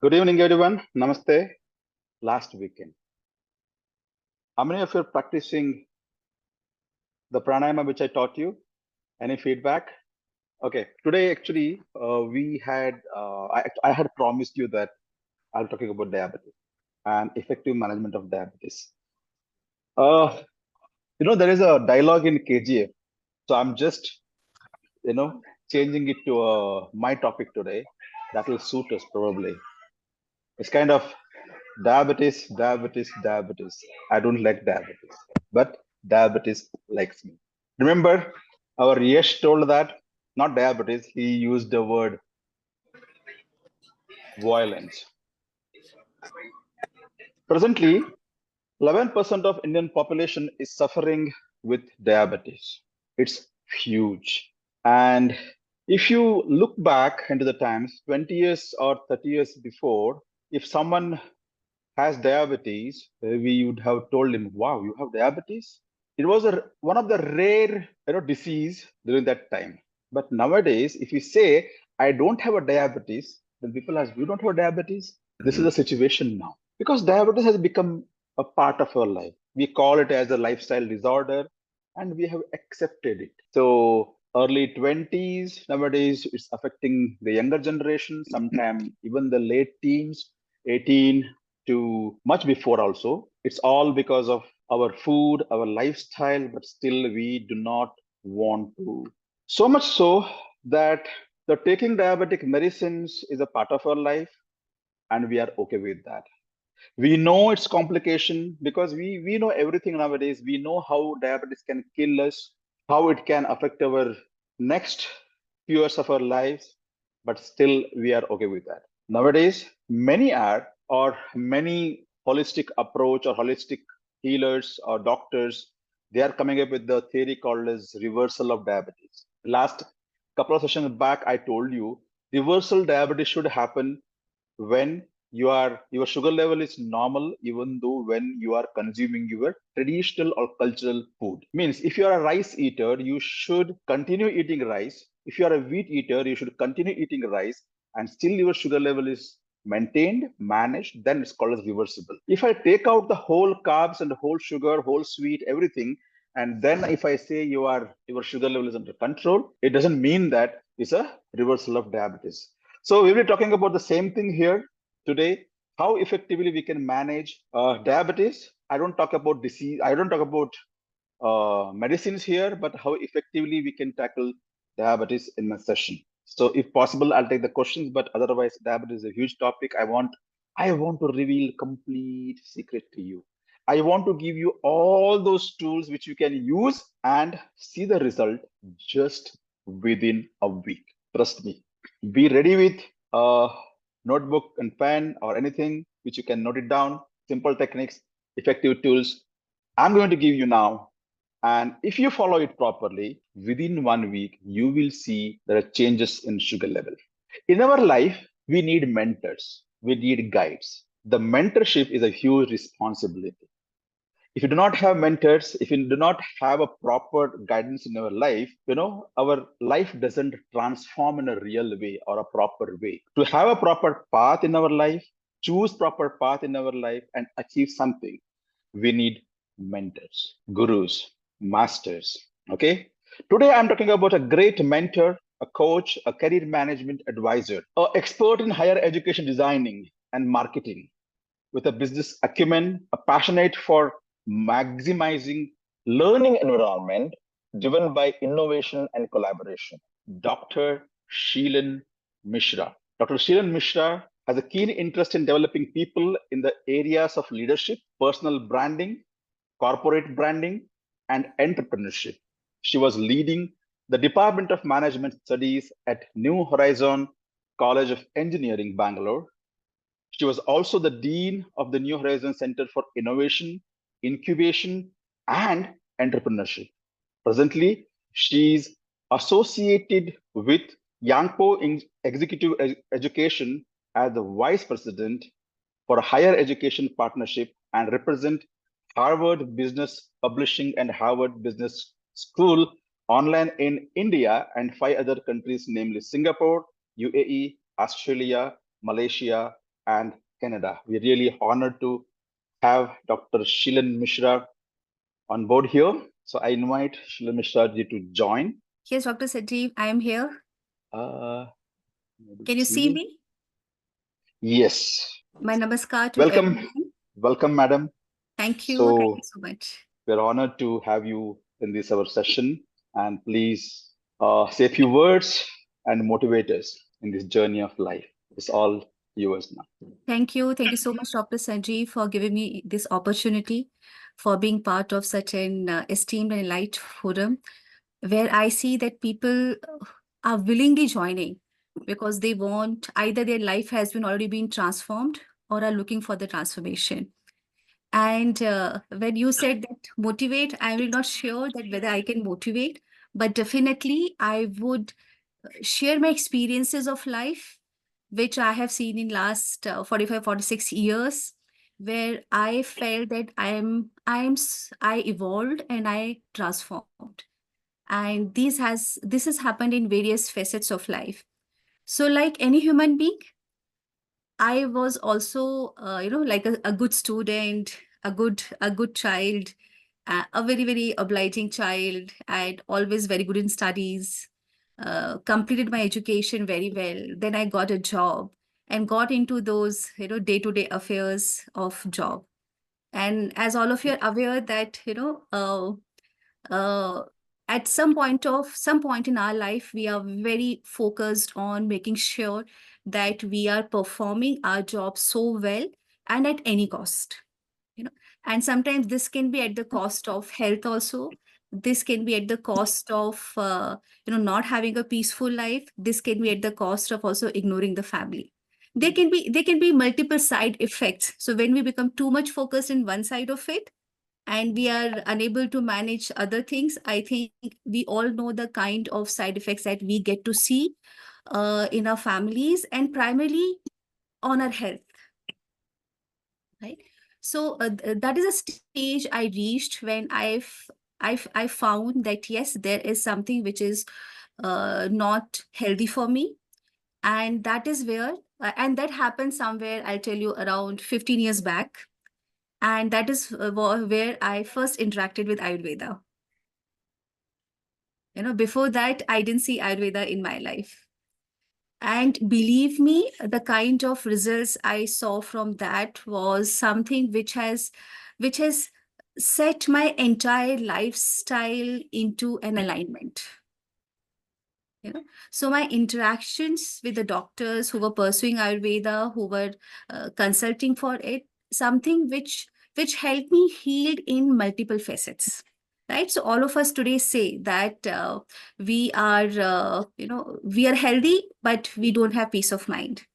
Good evening, everyone. Namaste. Last weekend. How many of you are practicing the pranayama which I taught you? Any feedback? Okay. Today, actually, I had promised you that I'll talking about diabetes and effective management of diabetes. Uh, there is a dialogue in KGF. So I'm just, changing it to my topic today. That will suit us probably. It's kind of diabetes, diabetes, diabetes. I don't like diabetes, but diabetes likes me. Remember, our Yesh told that not diabetes, he used the word violence. Presently, 11% of Indian population is suffering with diabetes. It's huge. And if you look back into the times, 20 years or 30 years before, if someone has diabetes, we would have told him, "Wow, you have diabetes." It was one of the rare, disease during that time. But nowadays, if you say, "I don't have a diabetes," then people ask, "You don't have diabetes?" This is the situation now because diabetes has become a part of our life. We call it as a lifestyle disorder, and we have accepted it. So early 20s nowadays, it's affecting the younger generation. Sometimes even the late teens, 18 to much before also. It's all because of our food, our lifestyle, but still we do not want to. So much so that the taking diabetic medicines is a part of our life and we are okay with that. We know its complication because we know everything nowadays. We know how diabetes can kill us, how it can affect our next few years of our lives, but still we are okay with that. Nowadays, many are or many holistic approach or holistic healers or doctors, they are coming up with the theory called as reversal of diabetes. Last couple of sessions back, I told you reversal diabetes should happen when your sugar level is normal, even though when you are consuming your traditional or cultural food. Means if you are a rice eater, you should continue eating rice. If you are a wheat eater, you should continue eating rice, and still your sugar level is maintained, managed, then it's called as reversible. If I take out the whole carbs and the whole sugar, whole sweet, everything, and then if I say your sugar level is under control, it doesn't mean that it's a reversal of diabetes. So we'll be talking about the same thing here today, how effectively we can manage diabetes. I don't talk about disease, I don't talk about medicines here, but how effectively we can tackle diabetes in my session. So if possible, I'll take the questions, but otherwise diabetes is a huge topic. I want to reveal complete secret to you. I want to give you all those tools which you can use and see the result just within a week. Trust me. Be ready with a notebook and pen or anything which you can note it down. Simple techniques, effective tools. I'm going to give you now. And if you follow it properly, within 1 week, you will see there are changes in sugar level. In our life, we need mentors, we need guides. The mentorship is a huge responsibility. If you do not have mentors, if you do not have a proper guidance in our life, our life doesn't transform in a real way or a proper way. To have a proper path in our life, choose proper path in our life and achieve something, we need mentors, gurus, masters. Okay. Today I'm talking about a great mentor, a coach, a career management advisor, an expert in higher education designing and marketing with a business acumen, a passionate for maximizing learning environment driven by innovation and collaboration. Dr. Sheelan Misra. Dr. Sheelan Misra has a keen interest in developing people in the areas of leadership, personal branding, corporate branding, and entrepreneurship. She was leading the Department of Management Studies at New Horizon College of Engineering, Bangalore. She was also the Dean of the New Horizons Center for Innovation, Incubation, and Entrepreneurship. Presently, she is associated with Yangpo Executive Education as the Vice President for Higher Education Partnership and represent Harvard Business Publishing and Harvard Business School online in India and 5 other countries, namely Singapore, UAE, Australia, Malaysia, and Canada. We're really honored to have Dr. Sheelan Misra on board here. So I invite Sheelan Misra ji to join. Yes, Dr. Sanjeev, I am here. Can you see me? Yes. My namaskar to Welcome. everyone. Welcome, madam. Thank you. So Thank you so much. we're honored to have you in this our session. And please say a few words and motivate us in this journey of life. It's all yours now. Thank you. Thank you so much, Dr. Sanjeev, for giving me this opportunity, for being part of such an esteemed and light forum, where I see that people are willingly joining because they want either their life has been already been transformed or are looking for the transformation. And when you said that motivate, I'm not sure that whether I can motivate, but definitely I would share my experiences of life, which I have seen in last 45, 46 years, where I felt that I evolved and I transformed. And this has happened in various facets of life. So like any human being, I was also, like a good student, a good child, a very, very obliging child, and always very good in studies. Completed my education very well. Then I got a job and got into those, day-to-day affairs of job. And as all of you are aware that, at some point in our life, we are very focused on making sure that we are performing our job so well and at any cost. And sometimes this can be at the cost of health also. This can be at the cost of not having a peaceful life. This can be at the cost of also ignoring the family. There can be multiple side effects. So when we become too much focused in one side of it, and we are unable to manage other things, I think we all know the kind of side effects that we get to see in our families and primarily on our health, right? So that is a stage I reached when I found that yes, there is something which is not healthy for me, and that is where and that happened somewhere, I'll tell you, around 15 years back, and that is where I first interacted with Ayurveda. Before that, I didn't see Ayurveda in my life. And believe me, the kind of results I saw from that was something which has set my entire lifestyle into an alignment. So my interactions with the doctors who were pursuing Ayurveda, who were consulting for it, something which helped me heal in multiple facets. Right. So all of us today say that we are healthy, but we don't have peace of mind.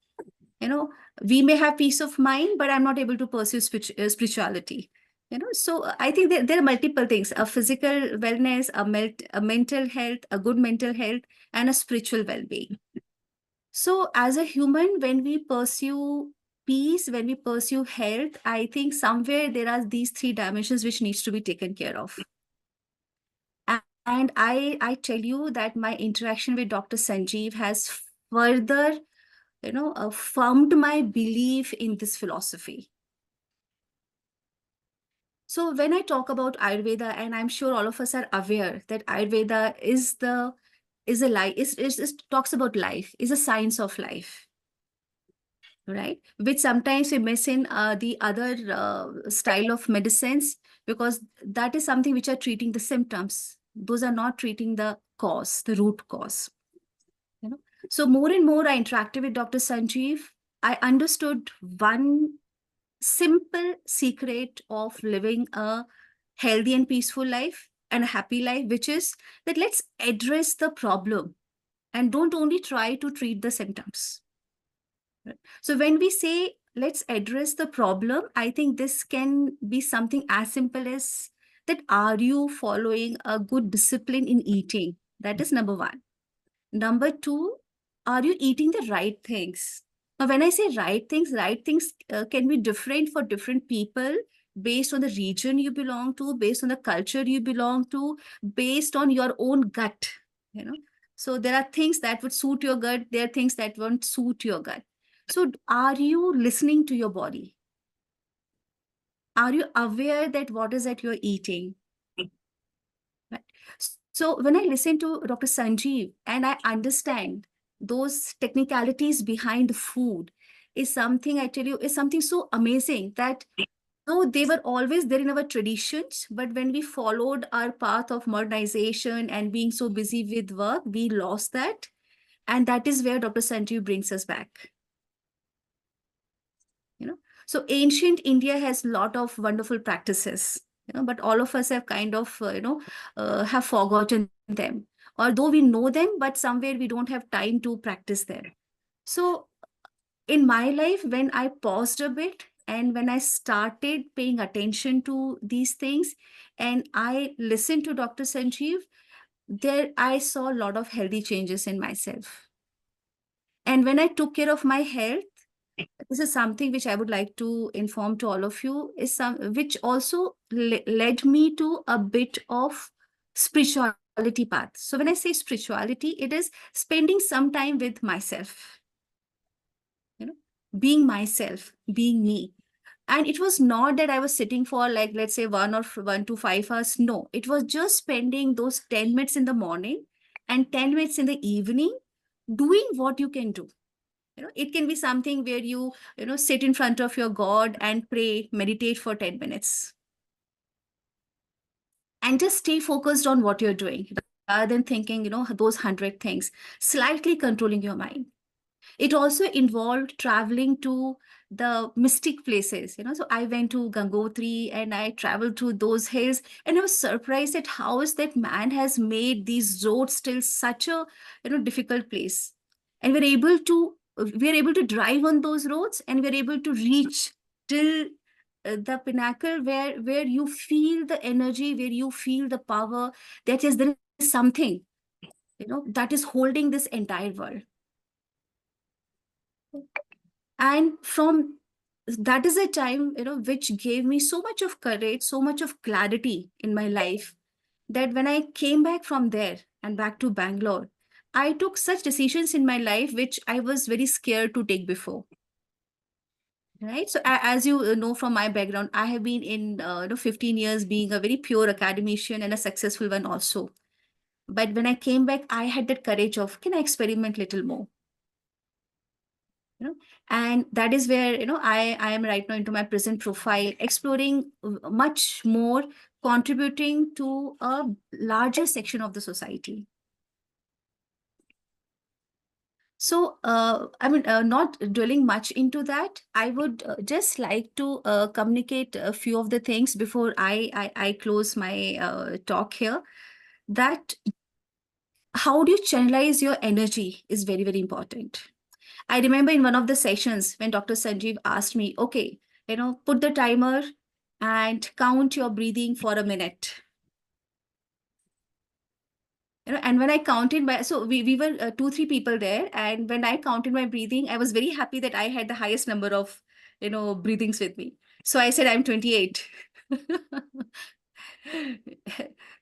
We may have peace of mind, but I'm not able to pursue spirituality. So I think there are multiple things: a physical wellness, a mental health, a good mental health, and a spiritual well-being. So as a human, when we pursue peace, when we pursue health, I think somewhere there are these three dimensions which needs to be taken care of. And I tell you that my interaction with Dr. Sanjeev has further, affirmed my belief in this philosophy. So when I talk about Ayurveda, and I'm sure all of us are aware that Ayurveda talks about life, is a science of life, right? Which sometimes we miss in the other style of medicines, because that is something which are treating the symptoms. Those are not treating the cause, the root cause. So more and more I interacted with Dr. Sanjeev, I understood one simple secret of living a healthy and peaceful life and a happy life, which is that let's address the problem and don't only try to treat the symptoms. So when we say let's address the problem, I think this can be something as simple as that: are you following a good discipline in eating? That is number one. Number two, are you eating the right things? Now, when I say right things can be different for different people based on the region you belong to, based on the culture you belong to, based on your own gut. So there are things that would suit your gut. There are things that won't suit your gut. So are you listening to your body? Are you aware that what is that you're eating? Right. So when I listen to Dr. Sanjeev and I understand those technicalities behind the food, is something, I tell you, is something so amazing that though they were always there in our traditions, but when we followed our path of modernization and being so busy with work, we lost that. And that is where Dr. Sanjeev brings us back. You know, so ancient India has a lot of wonderful practices, but all of us have kind of, have forgotten them. Although we know them, but somewhere we don't have time to practice them. So in my life, when I paused a bit and when I started paying attention to these things and I listened to Dr. Sanjeev, there I saw a lot of healthy changes in myself. And when I took care of my health, this is something which I would like to inform to all of you, is some which also led me to a bit of spirituality path. So when I say spirituality, it is spending some time with myself, you know, being myself, being me. And it was not that I was sitting for, like, let's say 1 to 5 hours. No, it was just spending those 10 minutes in the morning and 10 minutes in the evening doing what you can do. It can be something where you sit in front of your God and pray, meditate for 10 minutes and just stay focused on what you're doing rather than thinking, those 100 things, slightly controlling your mind. It also involved traveling to the mystic places. So I went to Gangotri and I traveled to those hills, and I was surprised at how is that man has made these roads still such a difficult place. And we're able to drive on those roads, and we're able to reach till the pinnacle where you feel the energy, where you feel the power, that yes, there is something that is holding this entire world. And from that is a time which gave me so much of courage, so much of clarity in my life, that when I came back from there and back to Bangalore, I took such decisions in my life which I was very scared to take before. Right. So as you know from my background, I have been in 15 years being a very pure academician and a successful one also. But when I came back, I had that courage of, can I experiment little more? And that is where I am right now into my present profile, exploring much more, contributing to a larger section of the society. So not dwelling much into that, I would just like to communicate a few of the things before I close my talk here. That how do you channelize your energy is very, very important. I remember in one of the sessions when Dr. Sanjeev asked me, okay, put the timer and count your breathing for a minute. And when I counted so we were 2, 3 people there. And when I counted my breathing, I was very happy that I had the highest number of, breathings with me. So I said, I'm 28.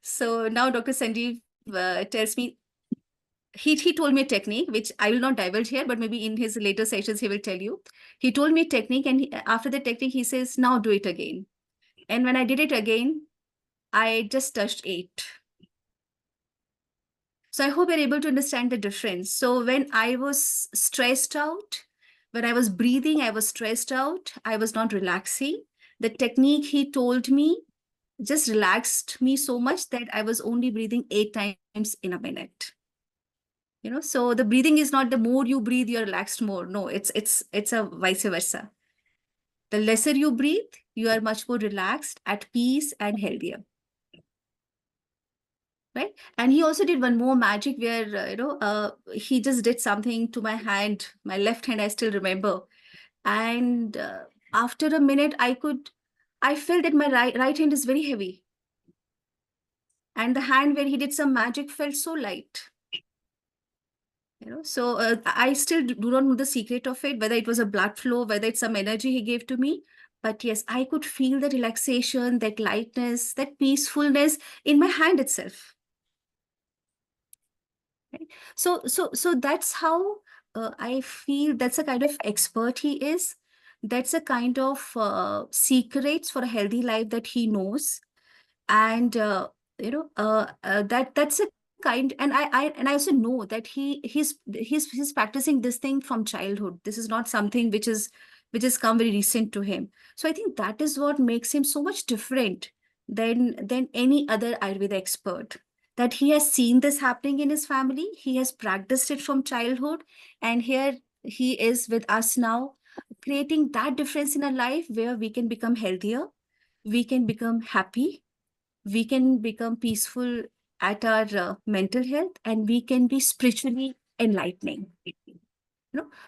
So now Dr. Sanjeev tells me, he told me a technique, which I will not divulge here, but maybe in his later sessions, he will tell you. He told me a technique, and after the technique, he says, now do it again. And when I did it again, I just touched 8. So I hope you're able to understand the difference. So when I was stressed out, when I was breathing, I was stressed out, I was not relaxing. The technique he told me just relaxed me so much that I was only breathing 8 times in a minute. So the breathing is not the more you breathe, you're relaxed more. No, it's a vice versa. The lesser you breathe, you are much more relaxed, at peace, and healthier. Right. And he also did one more magic where, he just did something to my hand, my left hand, I still remember. And after a minute, I felt that my right hand is very heavy. And the hand where he did some magic felt so light. So I still do not know the secret of it, whether it was a blood flow, whether it's some energy he gave to me. But yes, I could feel the relaxation, that lightness, that peacefulness in my hand itself. Right? So that's how I feel that's a kind of expert he is. That's a kind of secrets for a healthy life that he knows. And that's a kind, and I also know that he's practicing this thing from childhood. This is not something which has come very recent to him. So I think that is what makes him so much different than any other Ayurveda expert, that he has seen this happening in his family, he has practiced it from childhood, and here he is with us now, creating that difference in our life where we can become healthier, we can become happy, we can become peaceful at our mental health, and we can be spiritually enlightening.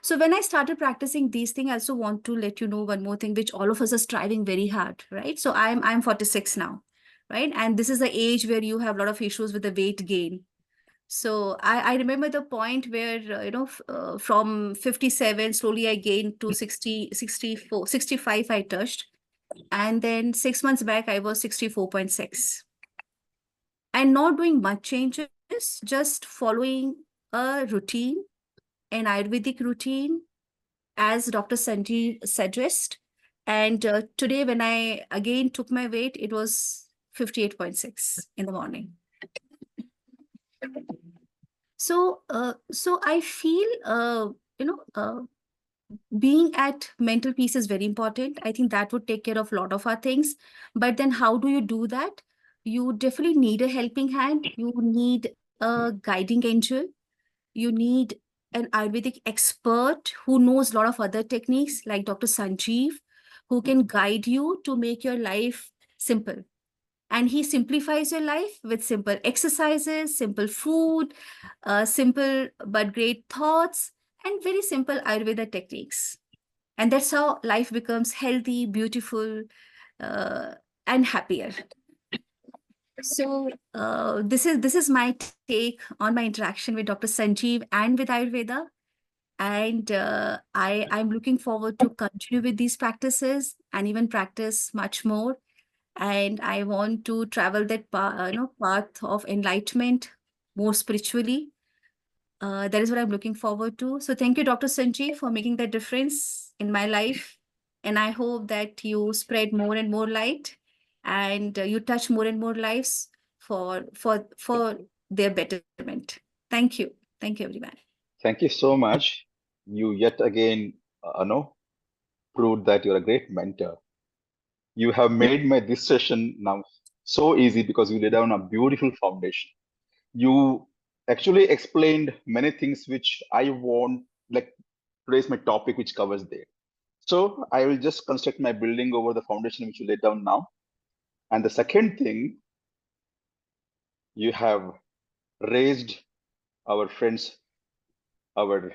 So when I started practicing these things, I also want to let you know one more thing, which all of us are striving very hard, right? So I'm 46 now, right? And this is the age where you have a lot of issues with the weight gain. So I remember the point where, from 57, slowly I gained to 60, 64, 65 I touched. And then 6 months back, I was 64.6. And not doing much changes, just following a routine, an Ayurvedic routine, as Dr. Sanjeev suggests. And today, when I again took my weight, it was 58.6 in the morning. So I feel, being at mental peace is very important. I think that would take care of a lot of our things. But then how do you do that? You definitely need a helping hand. You need a guiding angel. You need an Ayurvedic expert who knows a lot of other techniques, like Dr. Sanjeev, who can guide you to make your life simple. And he simplifies your life with simple exercises, simple food, simple but great thoughts, and very simple Ayurveda techniques. And that's how life becomes healthy, beautiful, uh, and happier. So this is my take on my interaction with Dr. Sanjeev and with Ayurveda. And I'm looking forward to continue with these practices and even practice much more. And I want to travel that path of enlightenment more spiritually. That is what I'm looking forward to. So thank you, Dr. Sanjeev, for making that difference in my life. And I hope that you spread more and more light, and you touch more and more lives for their betterment. Thank you. Thank you, everyone. Thank you so much. You yet again, proved that you're a great mentor. You have made my this session now so easy because you laid down a beautiful foundation. You actually explained many things which I want, like today's my topic, which covers there. So I will just construct my building over the foundation which you laid down now. And the second thing, you have raised our friends, our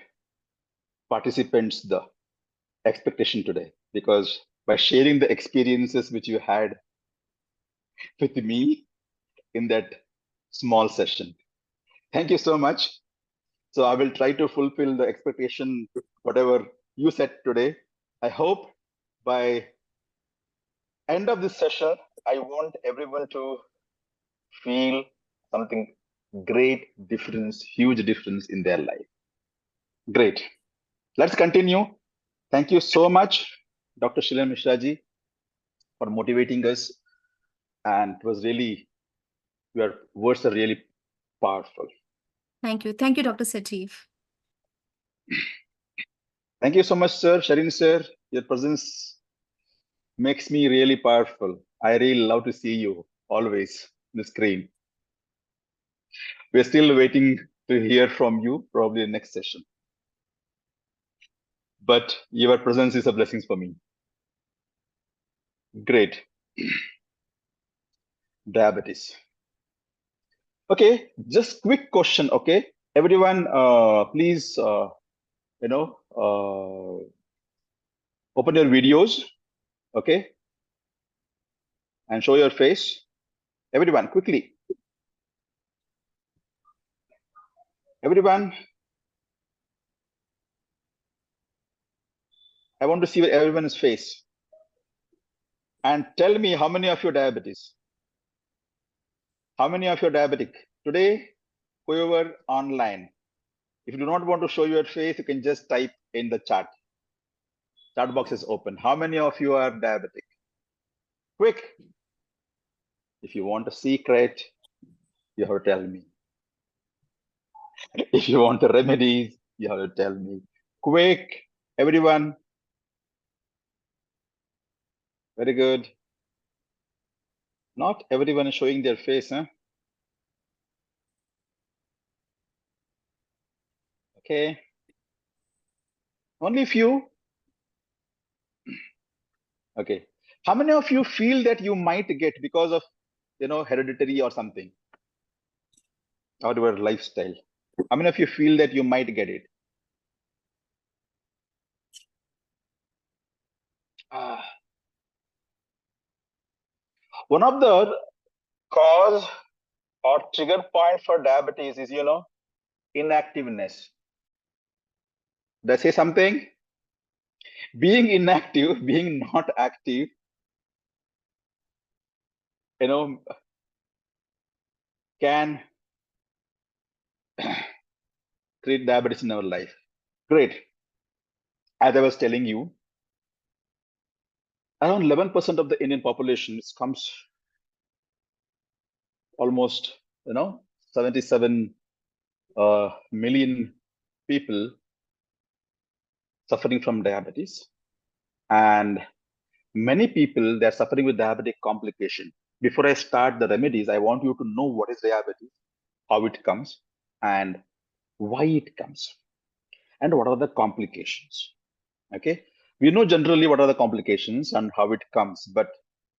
participants, the expectation today, because by sharing the experiences which you had with me in that small session. Thank you so much. So I will try to fulfill the expectation, whatever you said today. I hope by end of this session, I want everyone to feel something great difference, huge difference in their life. Great. Let's continue. Thank you so much, Dr. Sheelan Misra ji, for motivating us. And it was really, your words are really powerful. Thank you. Thank you, Dr. Sanjeev. Thank you so much, sir. Sharin sir, your presence makes me really powerful. I really love to see you always on the screen. We're still waiting to hear from you, probably the next session. But your presence is a blessing for me. Great. Diabetes. Okay, just quick question. Okay, everyone, please, open your videos. Okay, and show your face. Everyone, quickly. Everyone, I want to see everyone's face. And tell me how many of you diabetes? How many of you diabetic? Today, whoever online, If you do not want to show your face, you can just type in the chat. Chat box is open. How many of you are diabetic? Quick. If you want a secret, you have to tell me. If you want the remedies, you have to tell me. Quick, everyone. Very good. Not everyone is showing their face, huh? Okay. Only few. Okay. How many of you feel that you might get because of, hereditary or something, or your lifestyle? How many of you feel that you might get it? Ah. One of the cause or trigger point for diabetes is, inactiveness. Did I say something? Being inactive, being not active, can create diabetes in our life. Great. As I was telling you, around 11% of the Indian population comes almost, 77 million people suffering from diabetes. And many people, they're suffering with diabetic complication. Before I start the remedies, I want you to know what is diabetes, how it comes, and why it comes, and what are the complications. Okay, we know generally what are the complications and how it comes, but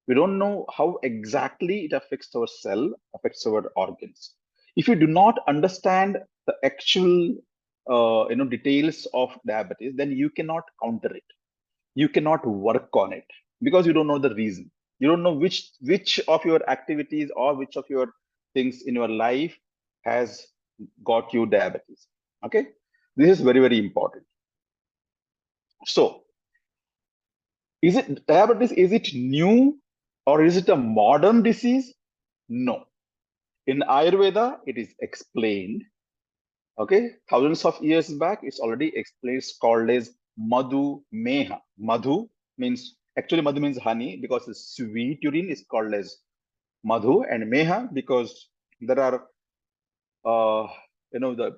we don't know how exactly it affects our cell, affects our organs. If you do not understand the actual details of diabetes, then you cannot counter it, you cannot work on it, because you don't know the reason. You don't know which of your activities or which of your things in your life has got you diabetes. Okay, this is very, very important. So is it diabetes, is it new, or is it a modern disease? No. In Ayurveda, it is explained. Okay, thousands of years back, it's already explained. It's called as Madhu Meha. Madhu means, actually Madhu means honey, because the sweet urine is called as Madhu, and Meha because there are the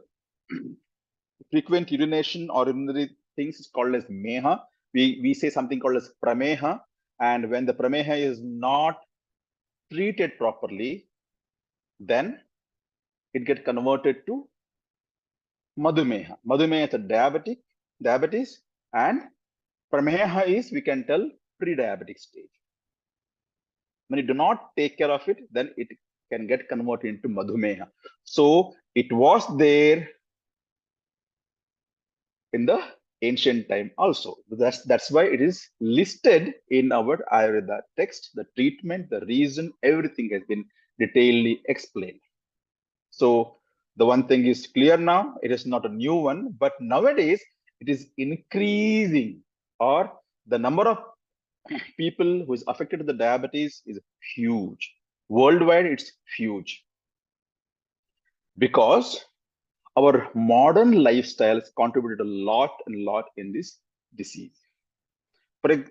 frequent urination or urinary things is called as Meha. We say something called as Prameha, and when the Prameha is not treated properly, then it gets converted to Madhumeha. Madhumeha is a diabetes, and Prameha is, we can tell, pre-diabetic stage. When you do not take care of it, then it can get converted into Madhumeha. So it was there in the ancient time also. That's why it is listed in our Ayurveda text. The treatment, the reason, everything has been detailedly explained. So the one thing is clear now, it is not a new one, but nowadays it is increasing, or the number of people who is affected with the diabetes is huge. Worldwide, it's huge, because our modern lifestyles contributed a lot and lot in this disease. When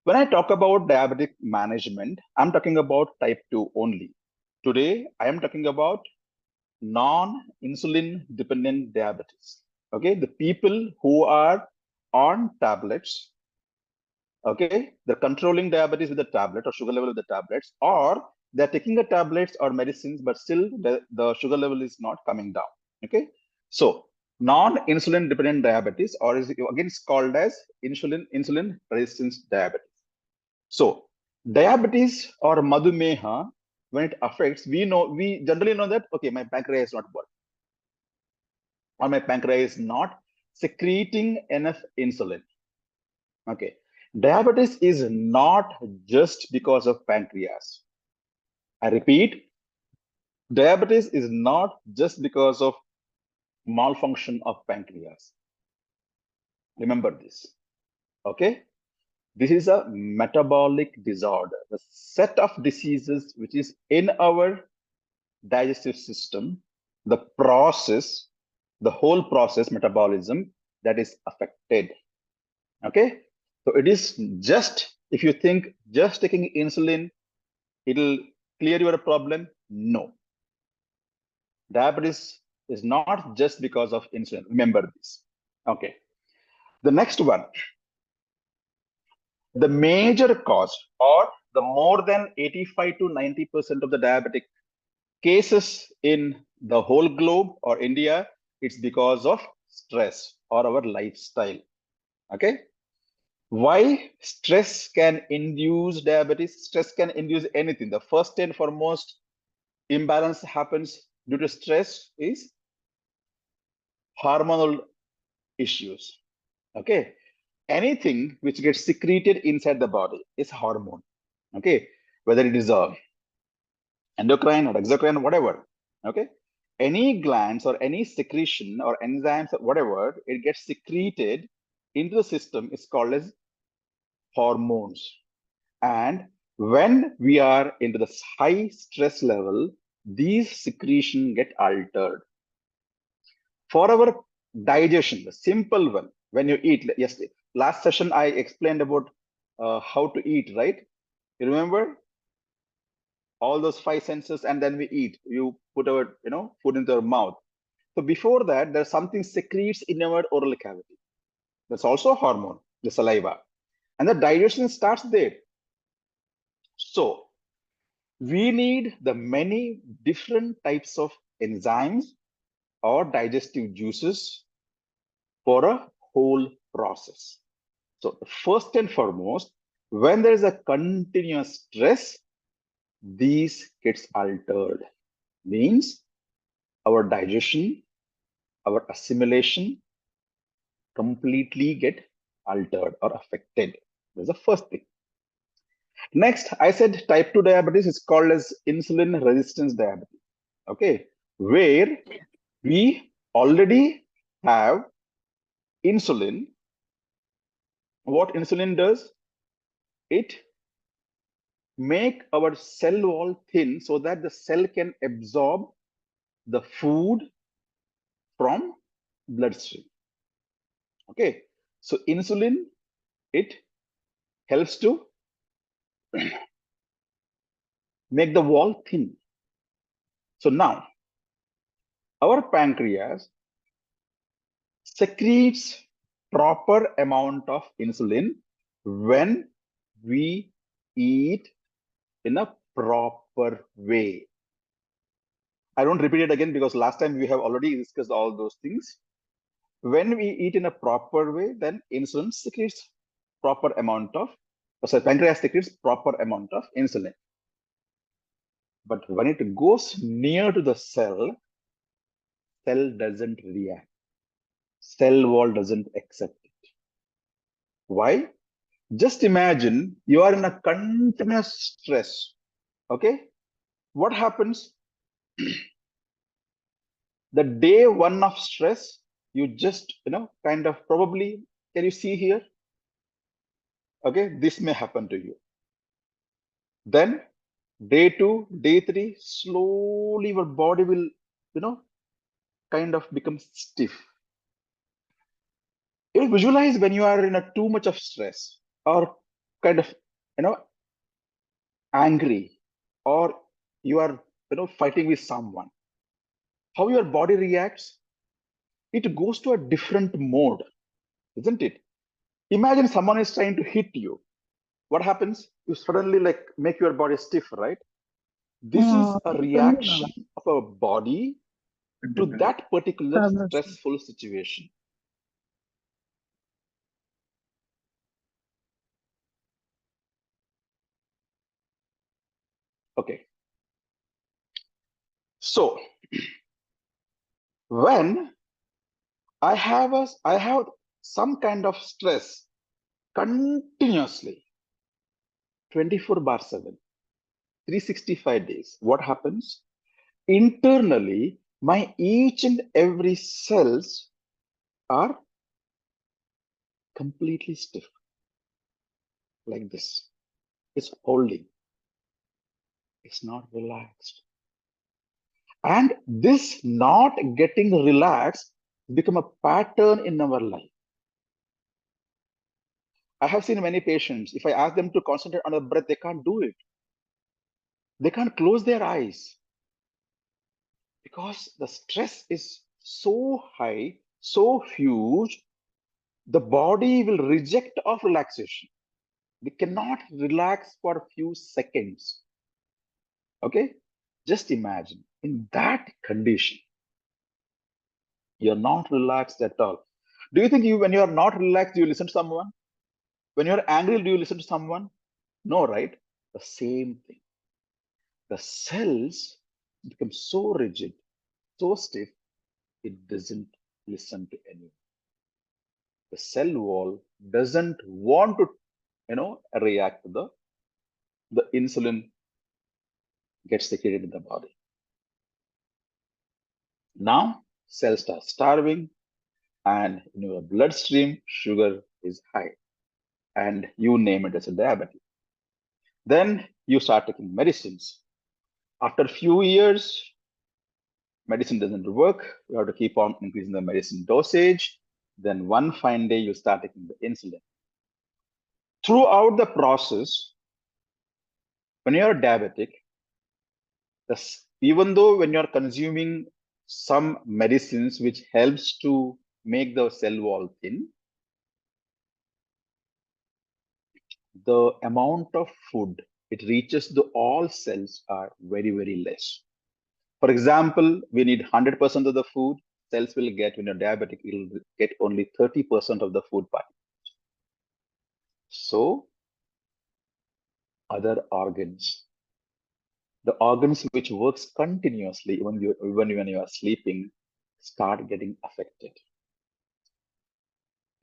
I talk about diabetic management, I'm talking about type 2 only. Today, I am talking about non-insulin dependent diabetes. Okay, the people who are on tablets, okay, they're controlling diabetes with the tablet or sugar level with the tablets, or they're taking the tablets or medicines, but still the sugar level is not coming down. Okay, so non-insulin dependent diabetes, or is again it's called as insulin resistance diabetes. So diabetes or madhumeha, when it affects, we generally know that, okay, my pancreas is not working, or my pancreas is not secreting enough insulin. Okay, diabetes is not just because of pancreas. I repeat, diabetes is not just because of malfunction of pancreas. Remember this. Okay, this is a metabolic disorder, the set of diseases which is in our digestive system, the process, the whole process, metabolism, that is affected. Okay, so it is just, if you think just taking insulin, it'll clear your problem. No, diabetes is not just because of insulin. Remember this. Okay, the next one, the major cause, or the more than 85 to 90% of the diabetic cases in the whole globe or India, it's because of stress or our lifestyle. Okay, why stress can induce diabetes? Stress can induce anything. The first and foremost imbalance happens due to stress is hormonal issues. Okay, anything which gets secreted inside the body is hormone. Okay, whether it is a endocrine or exocrine, whatever. Okay, any glands or any secretion or enzymes or whatever, it gets secreted into the system is called as hormones. And when we are into the high stress level, these secretion get altered. For our digestion, the simple one, when you eat, yes, last session I explained about how to eat, right? You remember all those five senses, and then we eat. You put our, food into our mouth. So before that, there's something secretes in our oral cavity. That's also a hormone, the saliva, and the digestion starts there. So we need the many different types of enzymes or digestive juices for a whole process. So first and foremost, when there is a continuous stress, these gets altered. Means our digestion, our assimilation completely get altered or affected. That's the first thing. Next, I said type 2 diabetes is called as insulin resistance diabetes. Okay, where we already have insulin. What insulin does, it make our cell wall thin so that the cell can absorb the food from bloodstream. Okay, so insulin, it helps to make the wall thin. So now our pancreas secretes proper amount of insulin when we eat in a proper way. I don't repeat it again because last time we have already discussed all those things. When we eat in a proper way, then insulin secretes proper amount of, pancreas secretes proper amount of insulin. But when it goes near to the cell doesn't react. Cell wall doesn't accept it. Why? Just imagine you are in a continuous stress. Okay? What happens? The day one of stress, you just, kind of probably, can you see here? Okay, this may happen to you. Then day two, day three, slowly your body will, kind of become stiff. You visualize when you are in a too much of stress or kind of, angry, or you are, fighting with someone. How your body reacts? It goes to a different mode, isn't it? Imagine someone is trying to hit you. What happens? You suddenly like make your body stiff, right? This is a reaction of our body to that particular stressful situation. Okay. So when I have some kind of stress continuously, 24/7, 365 days, what happens? Internally, my each and every cells are completely stiff, like this. It's holding. It's not relaxed. And this not getting relaxed become a pattern in our life. I have seen many patients, if I ask them to concentrate on the breath, they can't do it. They can't close their eyes because the stress is so high, so huge, the body will reject of relaxation. We cannot relax for a few seconds. Okay? Just imagine in that condition, you're not relaxed at all. Do you think when you're not relaxed, you listen to someone? When you're angry, do you listen to someone? No, right? The same thing. The cells become so rigid, so stiff, it doesn't listen to anyone. The cell wall doesn't want to, react to the insulin gets secreted in the body. Now, cells start starving, and in your bloodstream, sugar is high, and you name it as a diabetes. Then you start taking medicines. After a few years, medicine doesn't work. You have to keep on increasing the medicine dosage. Then one fine day, you start taking the insulin. Throughout the process, when you're diabetic, even though when you're consuming some medicines which helps to make the cell wall thin, the amount of food it reaches to all cells are very, very less. For example, we need 100% of the food cells will get. When you're diabetic, it'll get only 30% of the food part. So other organs, the organs which works continuously even when you are sleeping, start getting affected.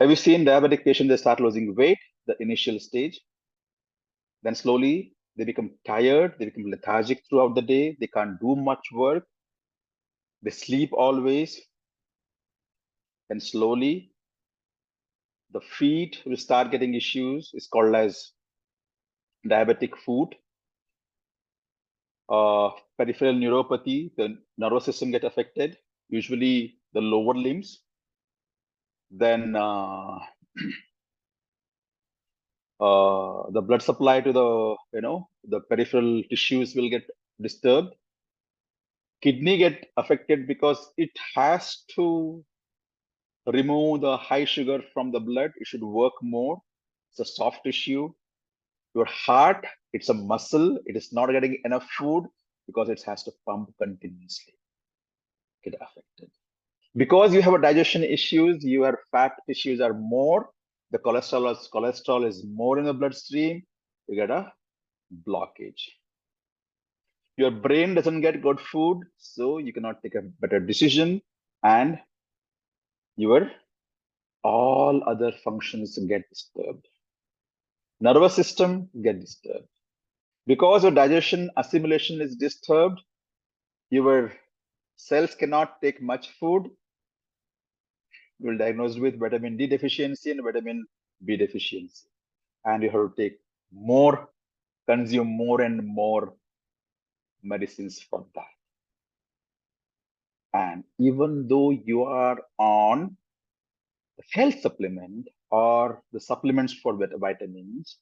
Have you seen diabetic patients? They start losing weight, the initial stage. Then slowly they become tired, they become lethargic throughout the day, they can't do much work, they sleep always. And slowly the feet will start getting issues. It's called as diabetic foot. Peripheral neuropathy, the nervous system get affected, usually the lower limbs. Then the blood supply to the peripheral tissues will get disturbed. Kidney get affected because it has to remove the high sugar from the blood. It should work more. It's a soft tissue. Your heart, it's a muscle. It is not getting enough food because it has to pump continuously. Get affected. Because you have a digestion issues, your fat tissues are more. The cholesterol is more in the bloodstream. You get a blockage. Your brain doesn't get good food, so you cannot take a better decision, and your all other functions get disturbed. Nervous system get disturbed. Because your digestion assimilation is disturbed, your cells cannot take much food. You will diagnosed with vitamin D deficiency and vitamin B deficiency. And you have to take more, consume more and more medicines for that. And even though you are on the health supplement or the supplements for vitamins,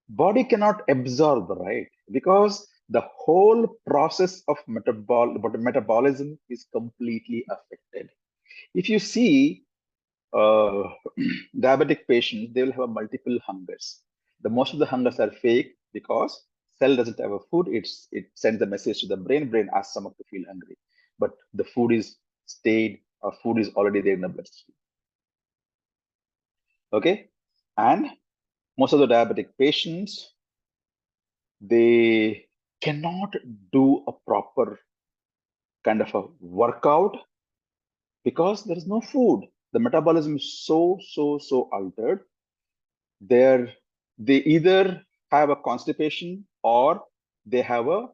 body cannot absorb, right? Because the whole process of metabolism is completely affected. If you see diabetic patients, they will have multiple hungers. The most of the hungers are fake because cell doesn't have a food. It sends a message to the brain. Brain asks stomach to feel hungry, but the food is stayed or food is already there in the bloodstream. Okay, and most of the diabetic patients, they cannot do a proper kind of a workout because there is no food. The metabolism is so altered. They either have a constipation or they have a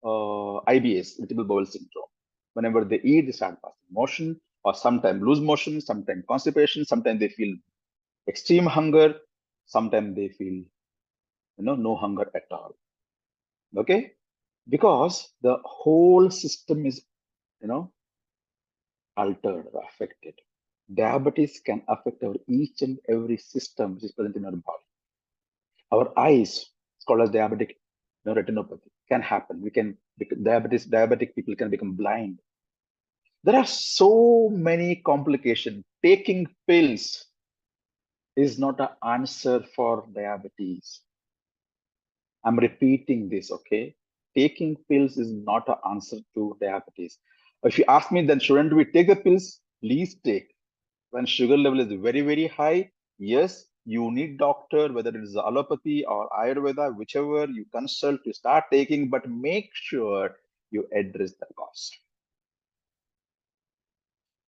IBS, irritable bowel syndrome. Whenever they eat, they start passing motion, or sometimes lose motion, sometimes constipation, sometimes they feel extreme hunger, sometimes they feel no hunger at all. Okay, because the whole system is, altered or affected. Diabetes can affect our each and every system which is present in our body. Our eyes, it's called as diabetic retinopathy, can happen. We can diabetic people can become blind. There are so many complications. Taking pills is not an answer for diabetes. I'm repeating this, okay? Taking pills is not an answer to diabetes. If you ask me, then shouldn't we take the pills? Please take. When sugar level is very, very high, yes, you need doctor, whether it is allopathy or Ayurveda, whichever you consult, you start taking, but make sure you address the cause.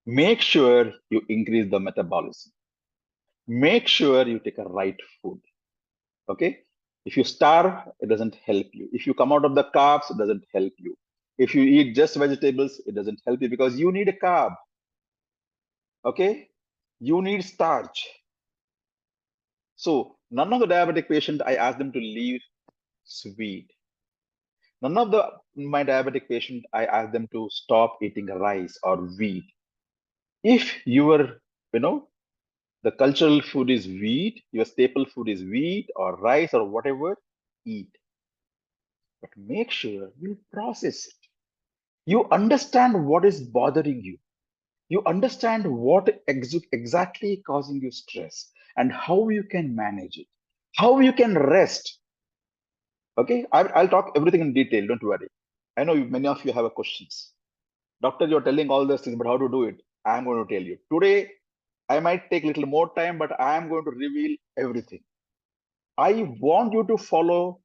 Make sure you increase the metabolism. Make sure you take a right food. Okay? If you starve, it doesn't help you. If you come out of the carbs, it doesn't help you. If you eat just vegetables, it doesn't help you because you need a carb. Okay? You need starch. So none of the diabetic patient, I ask them to leave sweet. None of my diabetic patient, I ask them to stop eating rice or wheat. If your, the cultural food is wheat, your staple food is wheat or rice or whatever, eat. But make sure you process it. You understand what is bothering you. You understand what exactly causing you stress and how you can manage it, how you can rest. Okay, I'll talk everything in detail. Don't worry. I know many of you have questions. Doctor, you're telling all those things, but how to do it? I'm going to tell you. Today, I might take a little more time, but I am going to reveal everything. I want you to follow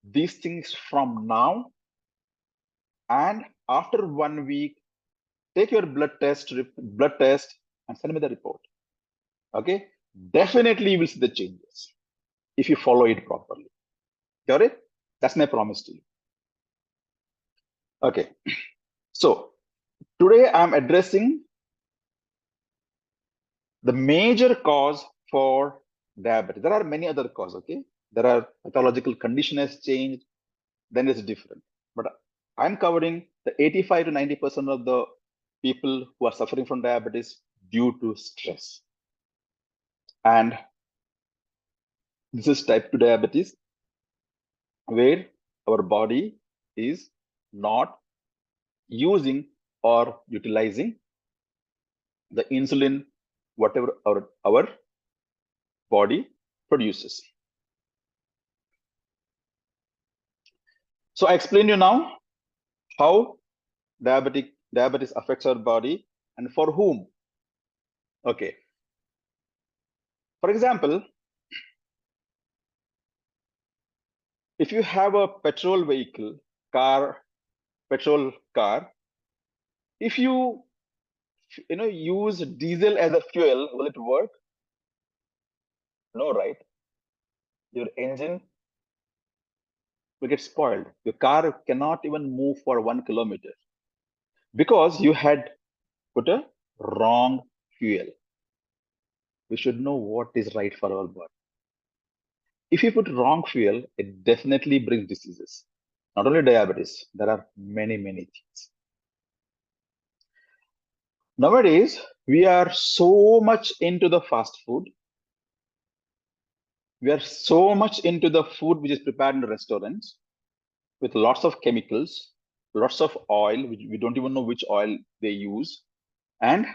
these things from now, and after 1 week, take your blood test, and send me the report. Okay, definitely you will see the changes if you follow it properly. Got it? That's my promise to you. Okay, so today I'm addressing the major cause for diabetes. There are many other causes. Okay, there are pathological condition has changed, then it's different. But I'm covering the 85 to 90% of the people who are suffering from diabetes due to stress. And this is type 2 diabetes, where our body is not using or utilizing the insulin, whatever our body produces. So I explain you now how diabetes affects our body and for whom. Okay. For example, if you have a petrol vehicle, petrol car, if you use diesel as a fuel, will it work? No, right? Your engine will get spoiled. Your car cannot even move for 1 kilometer because you had put a wrong fuel. We should know what is right for our body. If you put wrong fuel, it definitely brings diseases. Not only diabetes, there are many, many things. Nowadays, we are so much into the fast food. We are so much into the food which is prepared in the restaurants with lots of chemicals, lots of oil, which we don't even know which oil they use, and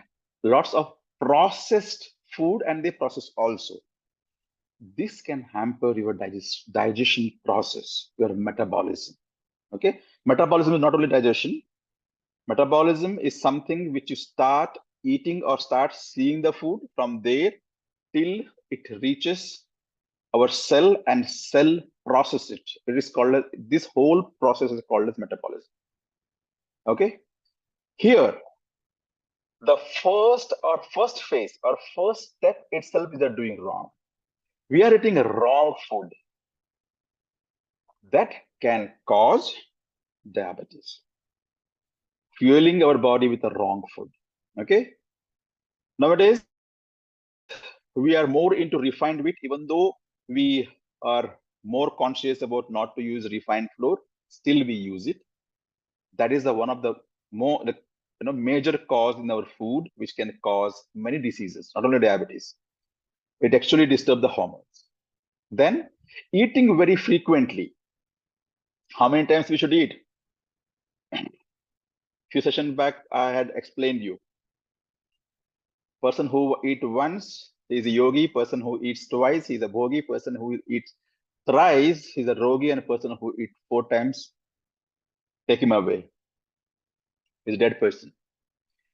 lots of processed food, and they process also. This can hamper your digestion process, your metabolism. Okay, metabolism is not only digestion. Metabolism is something which you start eating or start seeing the food from there till it reaches our cell and cell process it. It is called as, this whole process is called as metabolism. Okay, here the first phase or first step itself is that doing wrong. We are eating wrong food that can cause diabetes, fueling our body with the wrong food. Okay, nowadays we are more into refined wheat, even though we are more conscious about not to use refined flour. still we use it. That is the one of the more major cause in our food, which can cause many diseases, not only diabetes. It actually disturbs the hormones. Then eating very frequently. How many times we should eat? Few sessions back, I had explained you. Person who eat once is a yogi. Person who eats twice, he's a bhogi. Person who eats thrice, he's a rogi. And a person who eats 4 times, take him away. He's a dead person.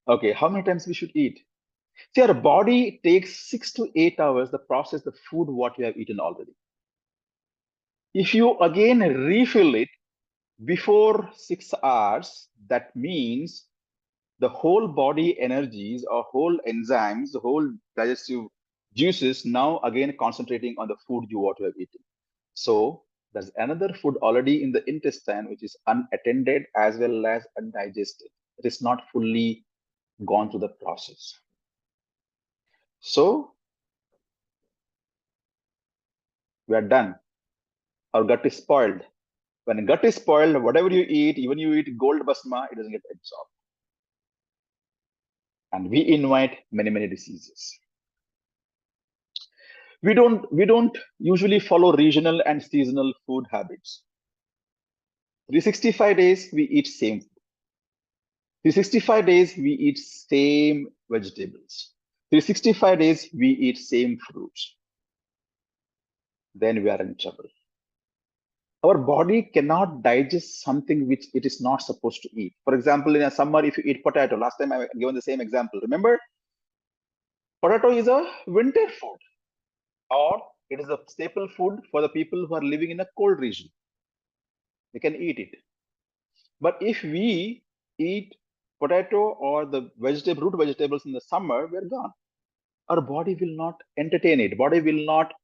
Okay, how many times we should eat? See, our body takes 6 to 8 hours to process the food what you have eaten already. If you again refill it before 6 hours, that means the whole body energies or whole enzymes, the whole digestive juices now again concentrating on the food you want to have eaten. So there's another food already in the intestine which is unattended as well as undigested. It is not fully gone through the process. So we are done. Our gut is spoiled. When gut is spoiled, whatever you eat, even you eat gold basma, it doesn't get absorbed. And we invite many diseases. We don't usually follow regional and seasonal food habits. 365 days we eat same food. 365 days we eat same vegetables. 365 days we eat same fruits. Then we are in trouble. Our body cannot digest something which it is not supposed to eat. For example, in a summer, if you eat potato, last time I given the same example. Remember, potato is a winter food, or it is a staple food for the people who are living in a cold region. They can eat it. But if we eat potato or the root vegetables in the summer, we're gone. Our body will not entertain it. Body will not,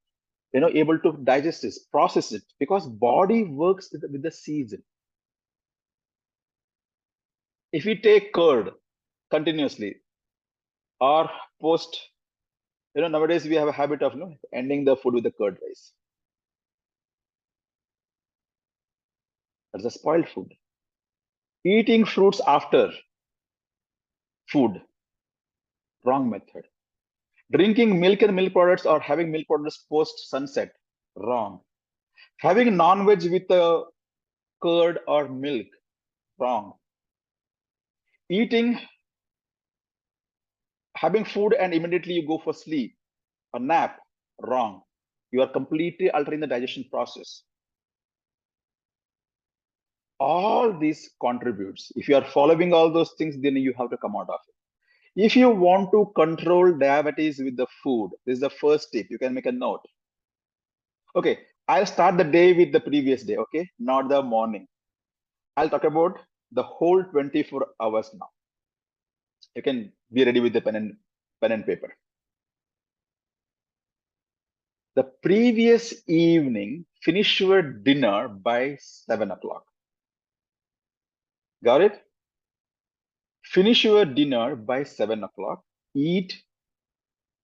able to digest this, process it, because body works with the season. If we take curd continuously or post, nowadays we have a habit of ending the food with the curd rice. That's a spoiled food. Eating fruits after food, wrong method. Drinking milk and milk products or having milk products post sunset, wrong. Having non-veg with a curd or milk, wrong. Having food and immediately you go for sleep, a nap, wrong. You are completely altering the digestion process. All this contributes. If you are following all those things, then you have to come out of it. If you want to control diabetes with the food, this is the first tip. You can make a note. Okay, I'll start the day with the previous day, okay? Not the morning. I'll talk about the whole 24 hours now. You can be ready with the pen and paper. The previous evening, finish your dinner by 7 o'clock. Got it? Finish your dinner by 7 o'clock. Eat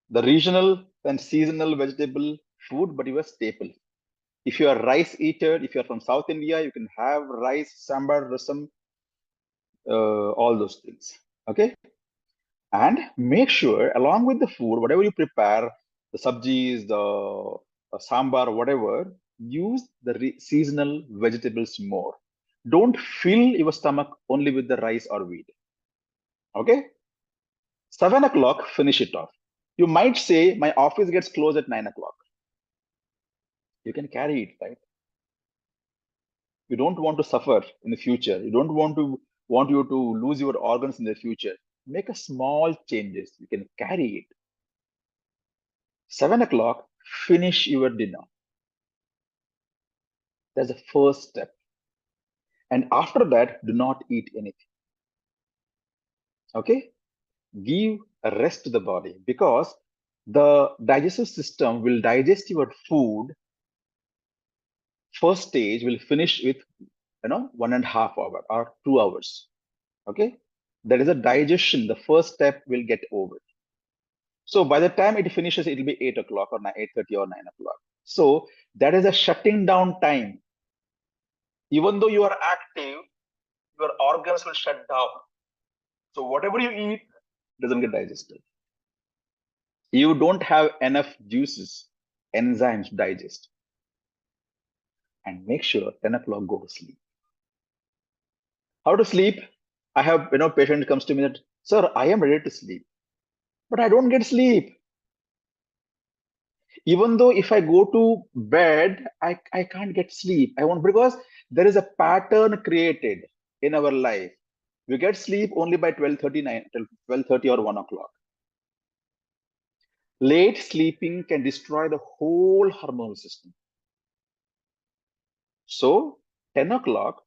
the regional and seasonal vegetable food, but your staple. If you are rice eater, if you are from South India, you can have rice, sambar, rasam, all those things. Okay? And make sure, along with the food, whatever you prepare, the sabjis, the sambar, whatever, use the seasonal vegetables more. Don't fill your stomach only with the rice or wheat. Okay? 7 o'clock, finish it off. You might say, my office gets closed at 9 o'clock. You can carry it, right? You don't want to suffer in the future. You don't want you to lose your organs in the future. Make a small changes. You can carry it. 7 o'clock, finish your dinner. That's the first step. And after that, do not eat anything. Okay? Give a rest to the body, because the digestive system will digest your food. First stage will finish with 1.5 hours or 2 hours. Okay? That is a digestion. The first step will get over. So by the time it finishes, it will be 8 o'clock or 8:30 or 9 o'clock. So that is a shutting down time. Even though you are active, your organs will shut down. So whatever you eat doesn't get digested. You don't have enough juices, enzymes to digest. And make sure 10 o'clock go to sleep. How to sleep? I have, patient comes to me that, sir, I am ready to sleep, but I don't get sleep. Even though if I go to bed, I can't get sleep. I won't, because there is a pattern created in our life. We get sleep only by 12:30 or 1 o'clock. Late sleeping can destroy the whole hormonal system. So 10 o'clock,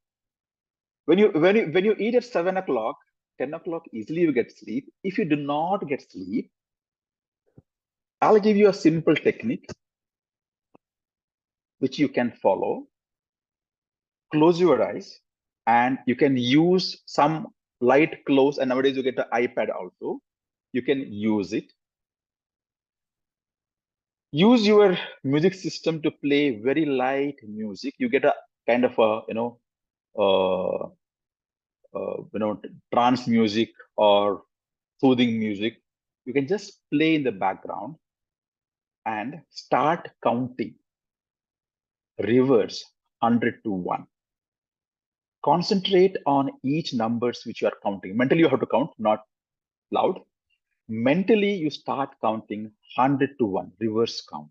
when you eat at 7 o'clock, 10 o'clock easily you get sleep. If you do not get sleep, I'll give you a simple technique which you can follow. Close your eyes, and you can use some light clothes, and nowadays you get an iPad also. You can use it. Use your music system to play very light music. You get a kind of a uh, trance music or soothing music. You can just play in the background and start counting reverse 100 to 1. Concentrate on each numbers which you are counting. Mentally you have to count, not loud. Mentally you start counting 100 to 1, reverse count,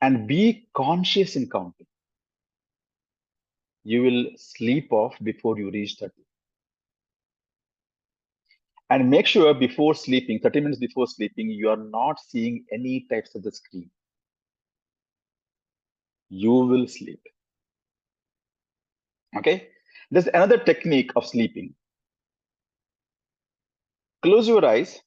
and be conscious in counting. You will sleep off before you reach 30. And make sure before sleeping, 30 minutes before sleeping, you are not seeing any types of the screen. You will sleep. Okay. There's another technique of sleeping. Close your eyes,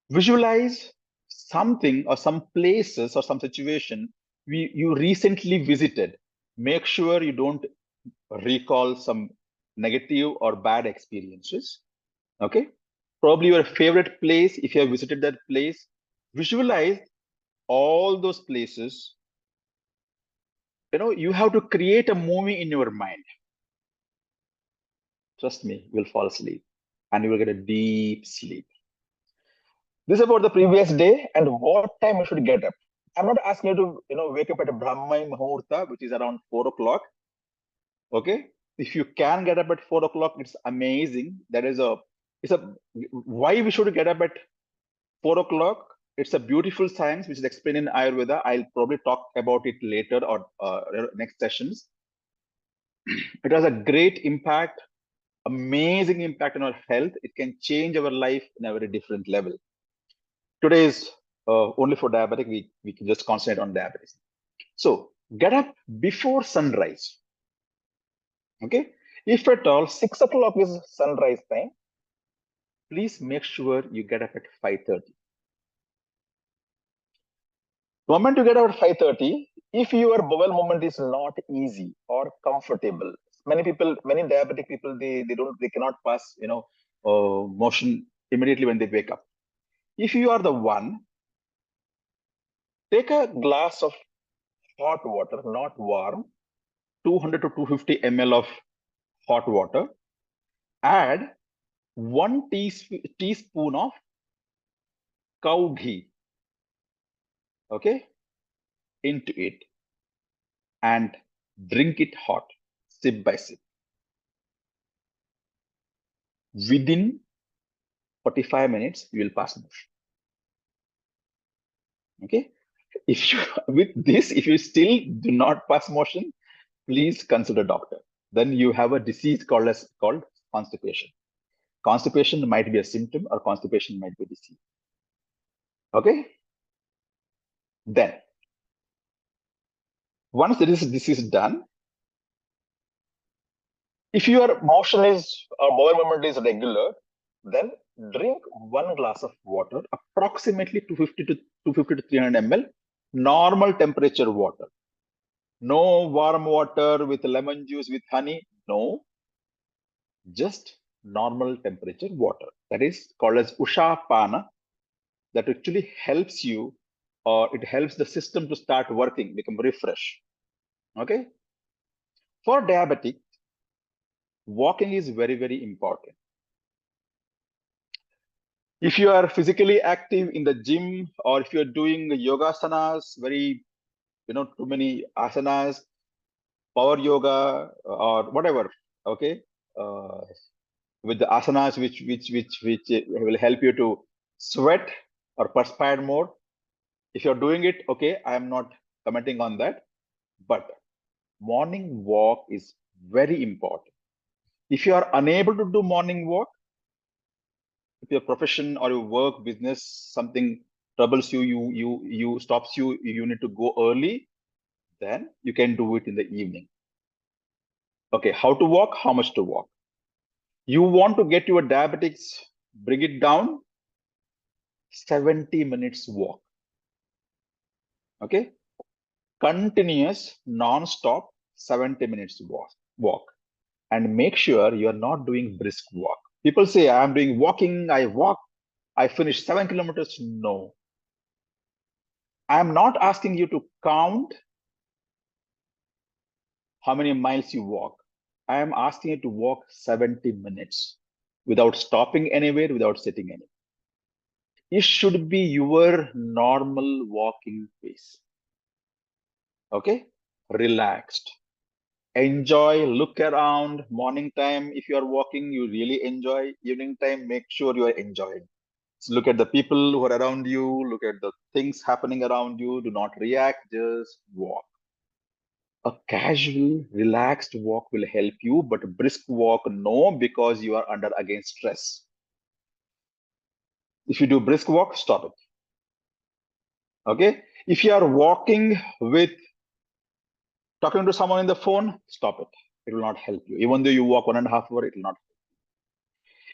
visualize something or some places or some situation you recently visited. Make sure you don't recall some negative or bad experiences. Okay. Probably your favorite place, if you have visited that place, visualize all those places. You have to create a movie in your mind. Trust me, you will fall asleep and you will get a deep sleep. This is about the previous day and what time you should get up. I'm not asking you to, wake up at a Brahma Muhurta, which is around 4 o'clock. Okay. If you can get up at 4 o'clock, it's amazing. Why we should get up at 4 o'clock. It's a beautiful science which is explained in Ayurveda. I'll probably talk about it later or next sessions. It has a great impact, amazing impact on our health. It can change our life in a very different level. Today is only for diabetic. We can just concentrate on diabetes. So get up before sunrise. Okay. If at all 6 o'clock is sunrise time, please make sure you get up at 5:30. The moment you get out at 5:30, if your bowel movement is not easy or comfortable, many diabetic people, they cannot pass, motion immediately when they wake up. If you are the one, take a glass of hot water, not warm, 200 to 250 ml of hot water. Add 1 teaspoon of cow ghee, okay, into it, and drink it hot, sip by sip. Within 45 minutes, you will pass motion. Okay. If you still do not pass motion, please consider doctor. Then you have a disease called constipation. Constipation might be a symptom or constipation might be a disease. Okay. Then once this is done, if your motion is or bowel movement is regular, then drink 1 glass of water, approximately 250 to 300 ml, normal temperature water. No warm water with lemon juice with honey. No, just normal temperature water. That is called as Ushapana. That actually helps you, or it helps the system to start working, become refresh. Okay. For diabetic, walking is very, very important. If you are physically active in the gym, or if you're doing yoga asanas, very, too many asanas, power yoga, or whatever, okay, uh, with the asanas which will help you to sweat or perspire more. If you're doing it, okay, I am not commenting on that, but morning walk is very important. If you are unable to do morning walk, if your profession or your work, business, something troubles you, you stops you, you need to go early, then you can do it in the evening. Okay, how to walk, how much to walk? You want to get your diabetics, bring it down, 70 minutes walk. Okay, continuous non-stop 70 minutes walk, and make sure you are not doing brisk walk. People say, I'm doing walking, I walk, I finish 7 kilometers. No, I'm not asking you to count how many miles you walk. I am asking you to walk 70 minutes without stopping anywhere, without sitting anywhere. It should be your normal walking pace. Okay, relaxed. Enjoy, look around. Morning time, if you are walking, you really enjoy. Evening time, make sure you are enjoying. So look at the people who are around you, look at the things happening around you. Do not react, just walk. A casual, relaxed walk will help you, but a brisk walk, no, because you are under against stress. If you do brisk walk, stop it. Okay. If you are walking with talking to someone in the phone, stop it. It will not help you. Even though you walk 1.5 hours, it will not.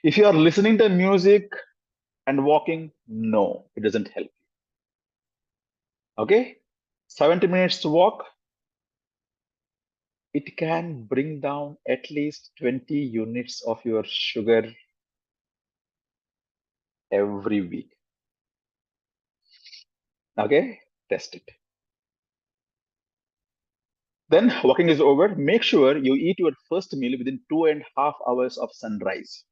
If you are listening to music and walking, no, it doesn't help. Okay. 70 minutes to walk, it can bring down at least 20 units of your sugar every week. Okay, test it. Then walking is over. Make sure you eat your first meal within 2.5 hours of sunrise.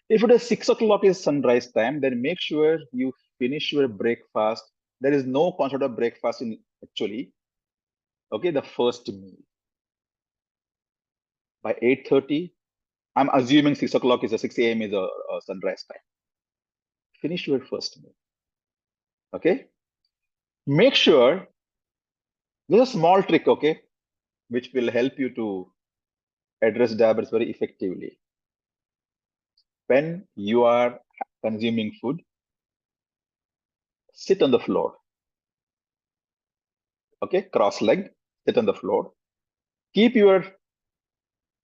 If it is 6 o'clock is sunrise time, then make sure you finish your breakfast. There is no concept of breakfast in actually. Okay, the first meal by 8:30. I'm assuming 6 o'clock is a 6 a.m. is a sunrise time. Finish your first meal. Okay. Make sure there's a small trick, okay, which will help you to address diabetes very effectively. When you are consuming food, sit on the floor. Okay, cross-legged, sit on the floor. Keep your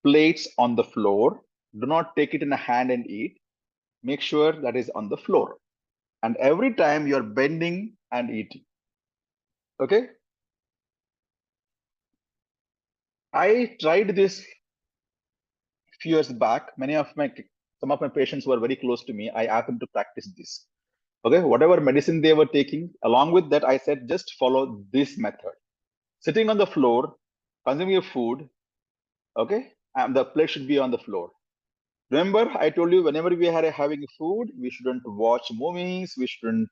plates on the floor. Do not take it in a hand and eat. Make sure that is on the floor. And every time you're bending and eating. Okay. I tried this a few years back. Some of my patients were very close to me. I asked them to practice this. Okay, whatever medicine they were taking, along with that, I said just follow this method. Sitting on the floor, consuming your food, okay, and the plate should be on the floor. Remember, I told you whenever we are having food, we shouldn't watch movies, we shouldn't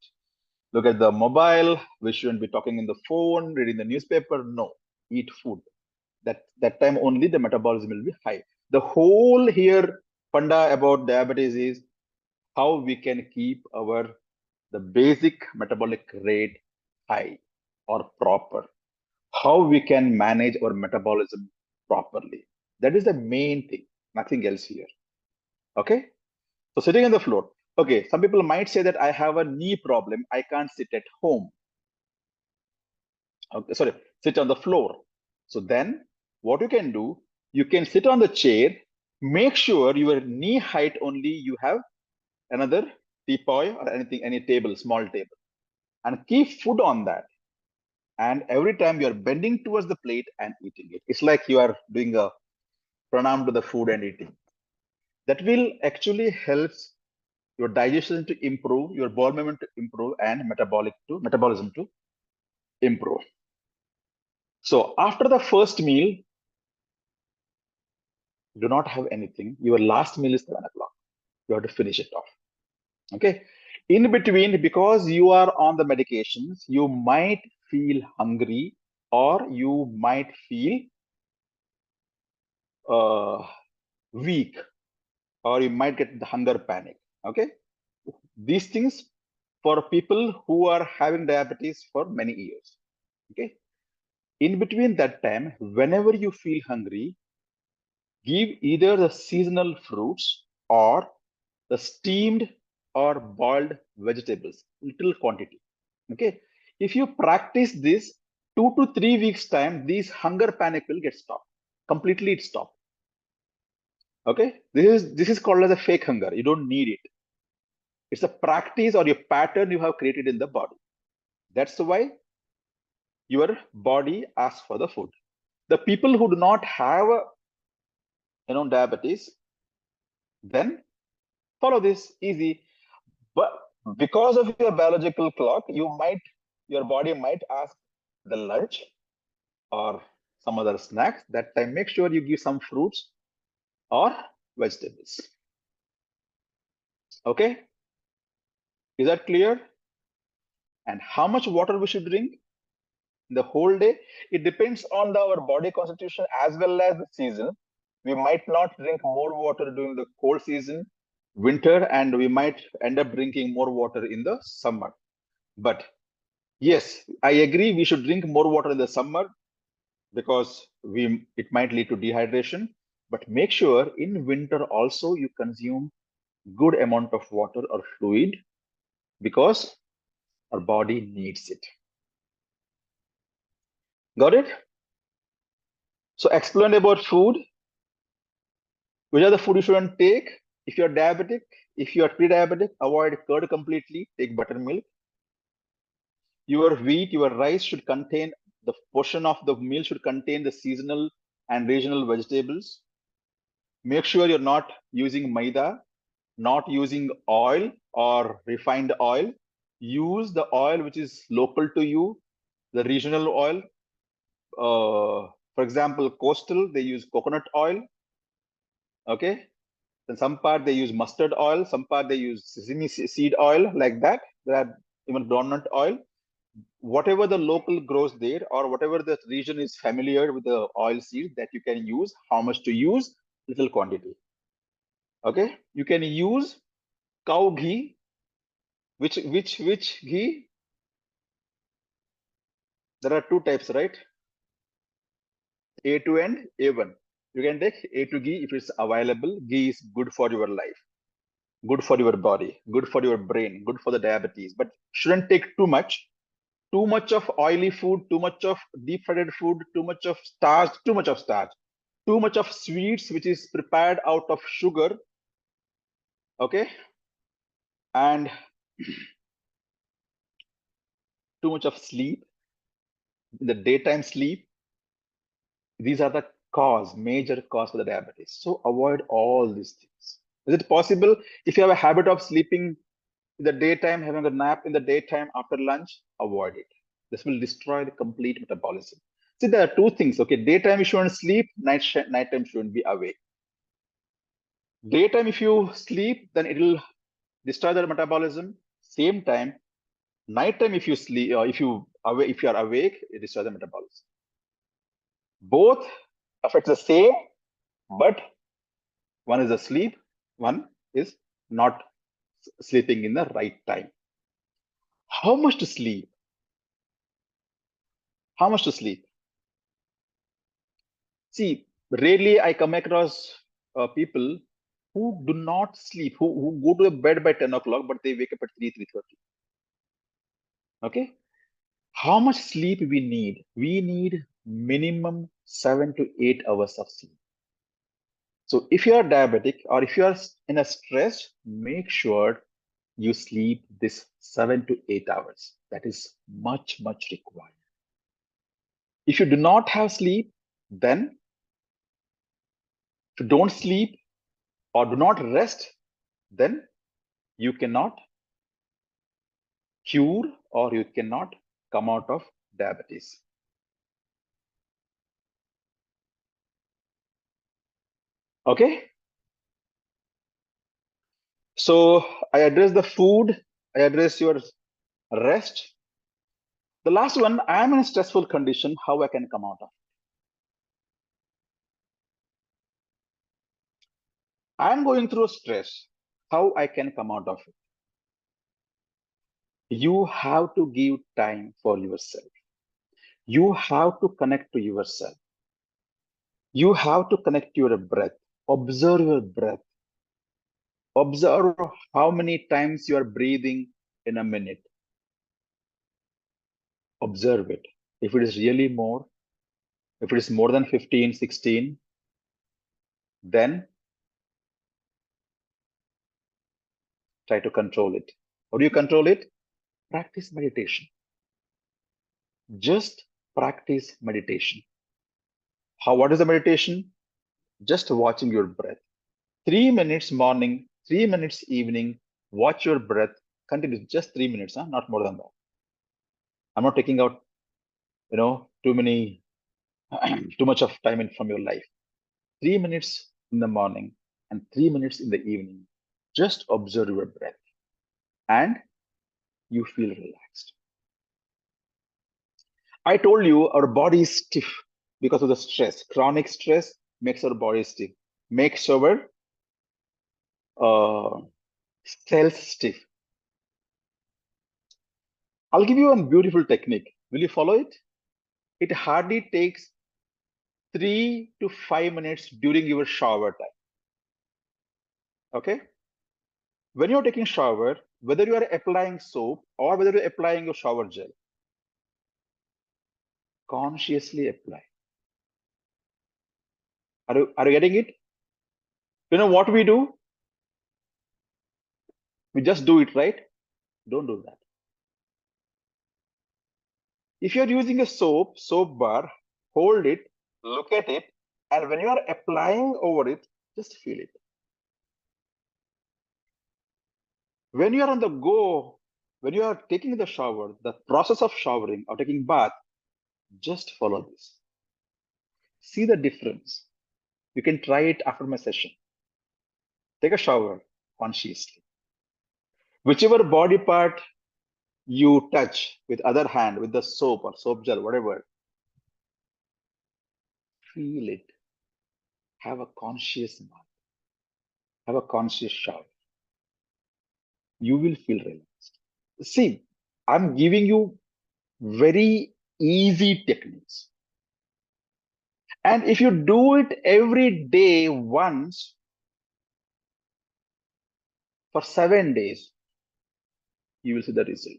look at the mobile, we shouldn't be talking in the phone, reading the newspaper. No, eat food. That time only the metabolism will be high. The whole here funda about diabetes is how we can keep the basic metabolic rate high or proper, how we can manage our metabolism properly. That is the main thing, nothing else here. Okay, so sitting on the floor. Okay, some people might say that I have a knee problem, I can't sit at home. Okay, sorry, sit on the floor. So then what you can do, you can sit on the chair, make sure your knee height only you have another teapoy or anything, any table, small table, and keep food on that. And every time you are bending towards the plate and eating it, it's like you are doing a pranam to the food and eating. That will actually helps your digestion to improve, your bowel movement to improve, and metabolism to improve. So after the first meal, do not have anything. Your last meal is 7 o'clock. You have to finish it off. Okay. In between, because you are on the medications, you might feel hungry or you might feel weak, or you might get the hunger panic. Okay. These things for people who are having diabetes for many years. Okay. In between that time, whenever you feel hungry, give either the seasonal fruits or the steamed or boiled vegetables, little quantity. Okay. If you practice this 2 to 3 weeks time, these hunger panic will get stopped. Completely it stopped. Okay. This is called as a fake hunger. You don't need it. It's a practice or a pattern you have created in the body. That's why your body asks for the food. The people who do not have diabetes, then follow this easy. But because of your biological clock, your body might ask the lunch or some other snacks. That time, make sure you give some fruits or vegetables. Okay, is that clear? And how much water we should drink the whole day? It depends on our body constitution as well as the season. We might not drink more water during the cold season, winter, and we might end up drinking more water in the summer. But yes, I agree. We should drink more water in the summer because it might lead to dehydration. But make sure in winter also you consume good amount of water or fluid because our body needs it. Got it? So explain about food. Which are the food you shouldn't take? If you're diabetic, if you are pre-diabetic, avoid curd completely. Take buttermilk. Your wheat, your rice should contain the portion of the meal should contain the seasonal and regional vegetables. Make sure you're not using maida, not using oil or refined oil. Use the oil which is local to you, the regional oil. For example, coastal, they use coconut oil. Okay. Then some part they use mustard oil, some part they use sesame seed oil, like that. There are even groundnut oil. Whatever the local grows there, or whatever the region is familiar with the oil seed that you can use, how much to use, little quantity. Okay, you can use cow ghee. Which ghee? There are two types, right? A2 and A1. You can take A2 ghee if it's available. Ghee is good for your life, good for your body, good for your brain, good for the diabetes, but shouldn't take too much. Too much of oily food, too much of deep fried food, too much of starch, too much of sweets, which is prepared out of sugar. Okay. And too much of sleep, the daytime sleep. These are the major cause for the diabetes. So avoid all these things. Is it possible if you have a habit of sleeping in the daytime, having a nap in the daytime after lunch? Avoid it. This will destroy the complete metabolism. See, there are two things. Okay, daytime you shouldn't sleep, nighttime shouldn't be awake. Daytime, if you sleep, then it will destroy the metabolism. Same time, nighttime, if you sleep, if you are awake, it destroys the metabolism. Both affect the same, but one is asleep, one is not sleeping in the right time. How much to sleep? How much to sleep? See, rarely I come across people who do not sleep, who go to bed by 10 o'clock, but they wake up at 3:30. Okay. How much sleep we need? We need minimum 7 to 8 hours of sleep. So if you are diabetic or if you are in a stress, make sure you sleep this 7 to 8 hours. That is much required. If you do not have sleep, then if you don't sleep or do not rest, then you cannot cure or you cannot come out of diabetes. Okay. So I address the food, I address your rest. The last one, I am in a stressful condition, how I can come out of it. I am going through stress, how I can come out of it. You have to give time for yourself. You have to connect to yourself. You have to connect to your breath. Observe your breath. Observe how many times you are breathing in a minute. Observe it. If it is really more, if it is more than 15, 16, then try to control it. How do you control it? Practice meditation. Just practice meditation. What is the meditation? Just watching your breath. 3 minutes morning, 3 minutes evening, watch your breath. Continue just 3 minutes, huh? Not more than that. I'm not taking out, too much of time from your life. 3 minutes in the morning and 3 minutes in the evening. Just observe your breath and you feel relaxed. I told you our body is stiff because of the stress. Chronic stress makes our body stiff, makes our uh, cells stiff. I'll give you a beautiful technique. Will you follow it? It hardly takes 3 to 5 minutes during your shower time. Okay? When you're taking shower, whether you are applying soap or whether you're applying your shower gel, consciously apply. Are you getting it? You know what we do? We just do it, right? Don't do that. If you're using a soap bar, hold it, look at it, and when you are applying over it, just feel it. When you are on the go, when you are taking the shower, the process of showering or taking bath, just follow this. See the difference. You can try it after my session. Take a shower consciously. Whichever body part you touch with other hand, with the soap or soap gel, whatever, feel it. Have a conscious bath. Have a conscious shower. You will feel relaxed. See, I'm giving you very easy techniques. And if you do it every day once for 7 days, you will see the result.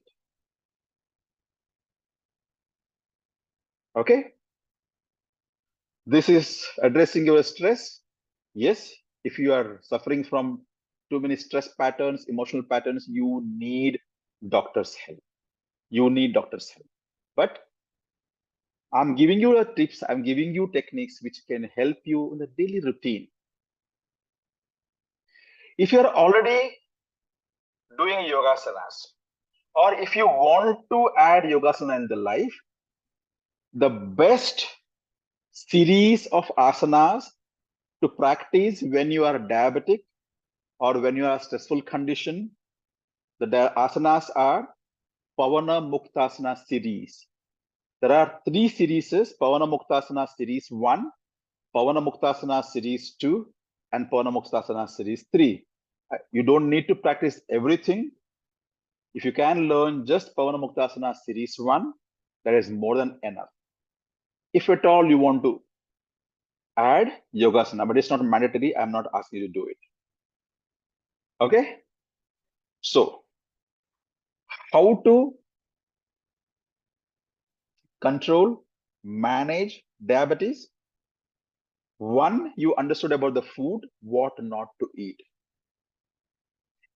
Okay? This is addressing your stress. Yes, if you are suffering from too many stress patterns, emotional patterns, you need doctor's help. You need doctor's help. But I'm giving you the tips, I'm giving you techniques which can help you in the daily routine. If you're already doing yogasanas, or if you want to add yogasana in the life, the best series of asanas to practice when you are diabetic or when you are stressful condition, the asanas are Pavana Muktasana series. There are 3 series, Pavana Muktasana series 1, Pavana Muktasana series 2, and Pavana Muktasana series 3. You don't need to practice everything. If you can learn just Pavana Muktasana series 1, that is more than enough. If at all you want to add yogasana, but it's not mandatory, I'm not asking you to do it. Okay? So, how to control, manage diabetes? One, you understood about the food, what not to eat.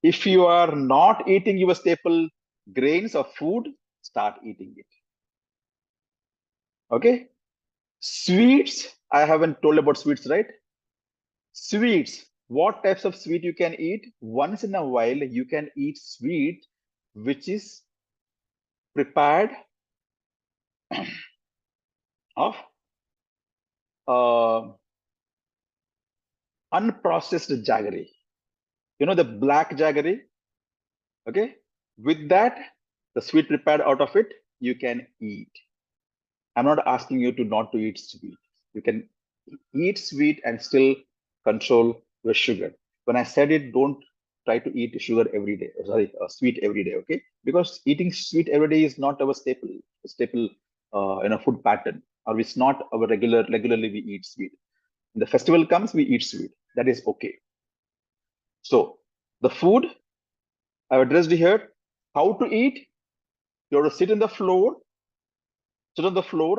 If you are not eating your staple grains or food, start eating it. Okay? Sweets, I haven't told about sweets, right? Sweets, what types of sweet you can eat? Once in a while, you can eat sweet which is prepared of unprocessed jaggery. You know the black jaggery? Okay. With that, the sweet prepared out of it, you can eat. I'm not asking you to not to eat sweet. You can eat sweet and still control your sugar. When I said it, don't try to eat sugar every day. Sorry, sweet every day. Okay, because eating sweet every day is not our staple, food pattern, or it's not our regularly we eat sweet. When the festival comes, we eat sweet. That is okay. So the food I've addressed here, how to eat. You have to sit on the floor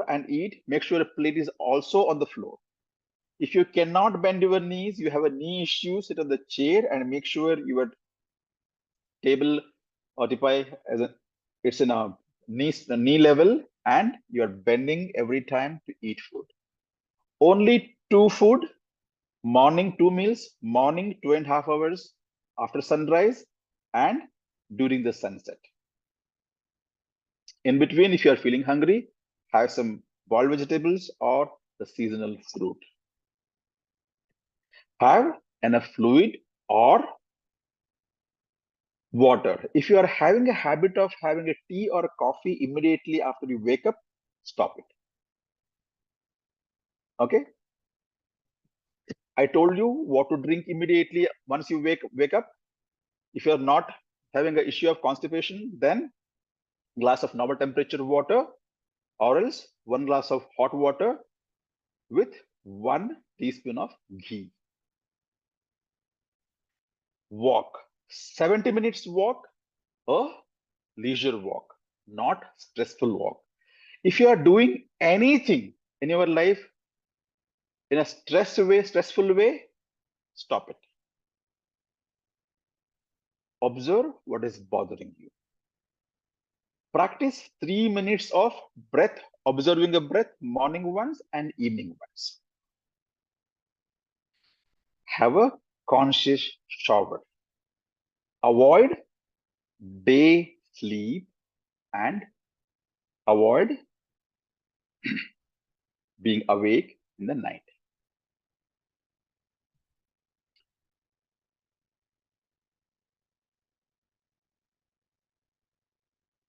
and eat. Make sure a plate is also on the floor. If you cannot bend your knees, you have a knee issue, sit on the chair and make sure your table occupy as a it's in a knee level and you are bending every time to eat food. Only two food, morning two meals, morning 2.5 hours after sunrise and during the sunset. In between, if you are feeling hungry, have some boiled vegetables or the seasonal fruit. Have enough fluid or water. If you are having a habit of having a tea or a coffee immediately after you wake up, stop it. Okay. I told you what to drink immediately once you wake up. If you are not having an issue of constipation, then glass of normal temperature water or else 1 glass of hot water with 1 teaspoon of ghee. Walk 70 minutes walk, a leisure walk, not stressful walk. If you are doing anything in your life in a stressful way, stop it. Observe what is bothering you. Practice 3 minutes of breath, observing a breath morning once and evening once. Have a conscious shower. Avoid day sleep and avoid being awake in the night.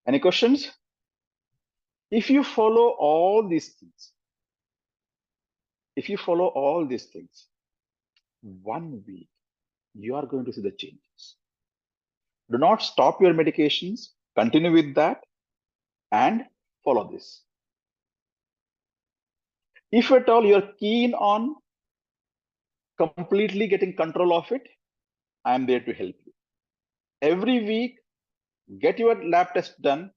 Any questions? If you follow all these things, 1 week, you are going to see the changes. Do not stop your medications, continue with that and follow this. If at all you're keen on completely getting control of it, I am there to help you. Every week, get your lab test done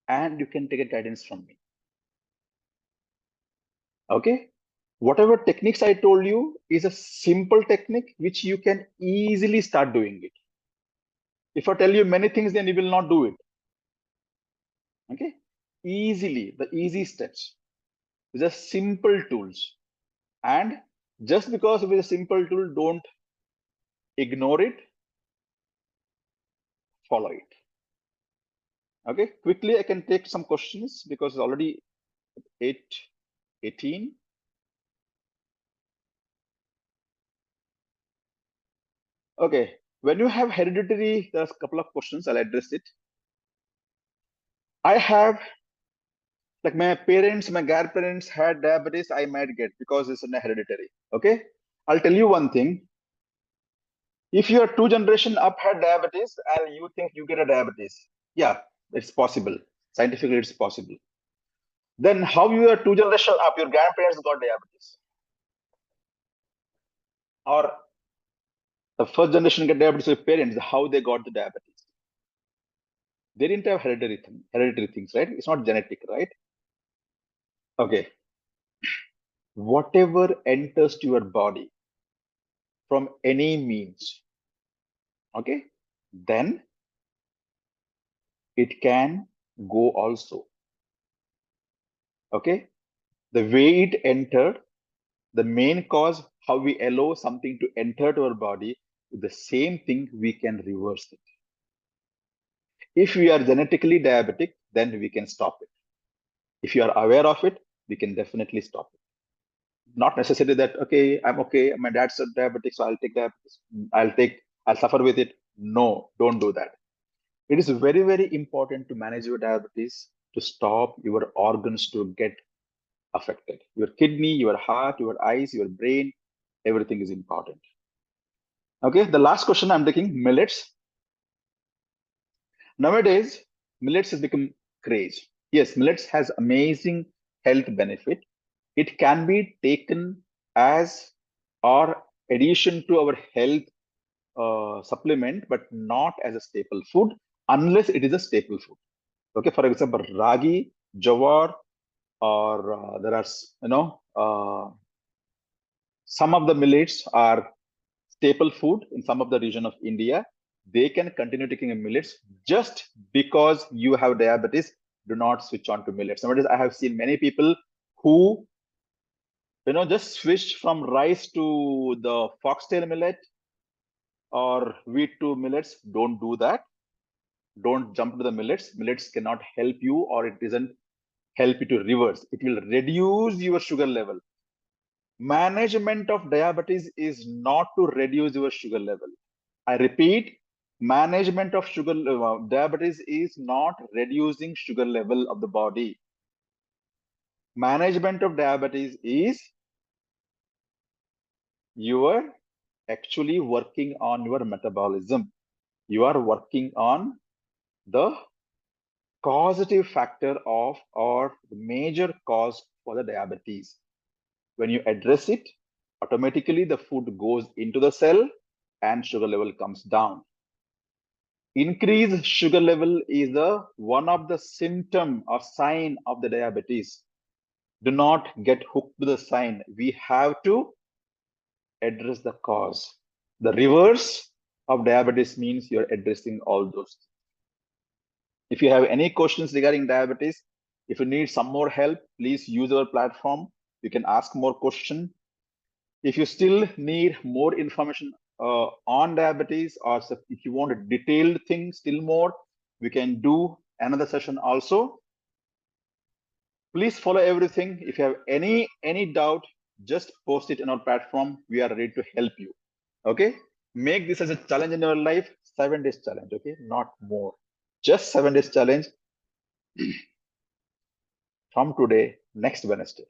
and you can take a guidance from me. Okay. Whatever techniques I told you is a simple technique which you can easily start doing it. If I tell you many things, then you will not do it. Okay. Easily, the easy steps. These are simple tools. And just because it is a simple tool, don't ignore it, follow it. Okay, quickly I can take some questions because it's already 8:18. Okay, when you have hereditary, there's a couple of questions, I'll address it. I have, like my parents, my grandparents had diabetes, I might get because it's in a hereditary. Okay, I'll tell you one thing. If your 2 generation up had diabetes and you think you get a diabetes, yeah, it's possible. Scientifically, it's possible. Then how your 2 generation up, your grandparents got diabetes? Or the first generation get diabetes with parents, how they got the diabetes? They didn't have hereditary things, right? It's not genetic, right? Okay. Whatever enters to your body from any means, okay, then it can go also. Okay. The way it entered, the main cause, how we allow something to enter to our body, the same thing we can reverse it. If we are genetically diabetic, then we can stop it. If you are aware of it, we can definitely stop it. Not necessarily that, okay, I'm okay, my dad's diabetic, so I'll take diabetes, I'll suffer with it. No, don't do that. It is very, very important to manage your diabetes, to stop your organs to get affected. Your kidney, your heart, your eyes, your brain, everything is important. Okay, the last question I'm taking, millets. Nowadays, millets has become craze. Yes, millets has amazing health benefit. It can be taken as or addition to our health supplement, but not as a staple food unless it is a staple food. Okay, for example, ragi, jawar, or there are some of the millets are staple food in some of the region of India. They can continue taking millets. Just because you have diabetes, do not switch on to millets. Nowadays, I have seen many people who just switched from rice to the foxtail millet or wheat to millets. Don't do that. Don't jump to the millets. Millets cannot help you, or it doesn't help you to reverse. It will reduce your sugar level. Management of diabetes is not to reduce your sugar level. I repeat, management of sugar diabetes is not reducing sugar level of the body. Management of diabetes is you are actually working on your metabolism. You are working on the causative factor of or the major cause for the diabetes. When you address it, automatically the food goes into the cell and sugar level comes down. Increased sugar level is the one of the symptom or sign of the diabetes. Do not get hooked to the sign. We have to address the cause. The reverse of diabetes means you're addressing all those. If you have any questions regarding diabetes, if you need some more help, please use our platform. You can ask more questions. If you still need more information on diabetes, or if you want a detailed thing still more, we can do another session also. Please follow everything. If you have any doubt, just post it in our platform. We are ready to help you. Okay, make this as a challenge in your life. 7 days challenge. Okay, not more, just 7 days challenge. From today, next Wednesday,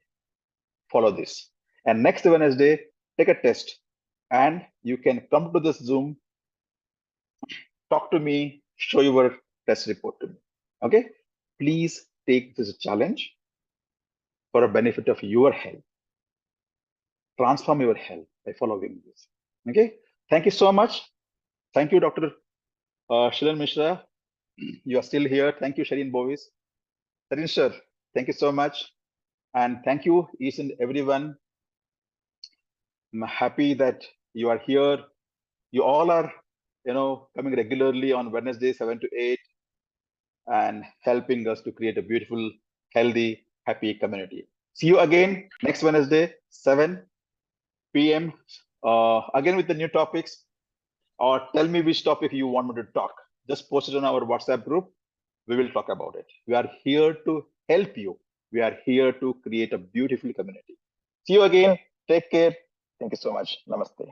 follow this, and next Wednesday take a test, and you can come to this Zoom, talk to me, show your test report to me. Okay, please take this challenge for a benefit of your health. Transform your health by following this. Okay, thank you so much. Thank you, Dr. Sheelan Misra. You are still here. Thank you, Sherin Bovis. Sherin sir, thank you so much. And thank you, each and everyone. I'm happy that you are here. You all are, coming regularly on Wednesday, 7 to 8, and helping us to create a beautiful, healthy, happy community. See you again next Wednesday, 7 p.m. Again with the new topics, or tell me which topic you want me to talk. Just post it on our WhatsApp group. We will talk about it. We are here to help you. We are here to create a beautiful community. See you again. Take care. Thank you so much. Namaste.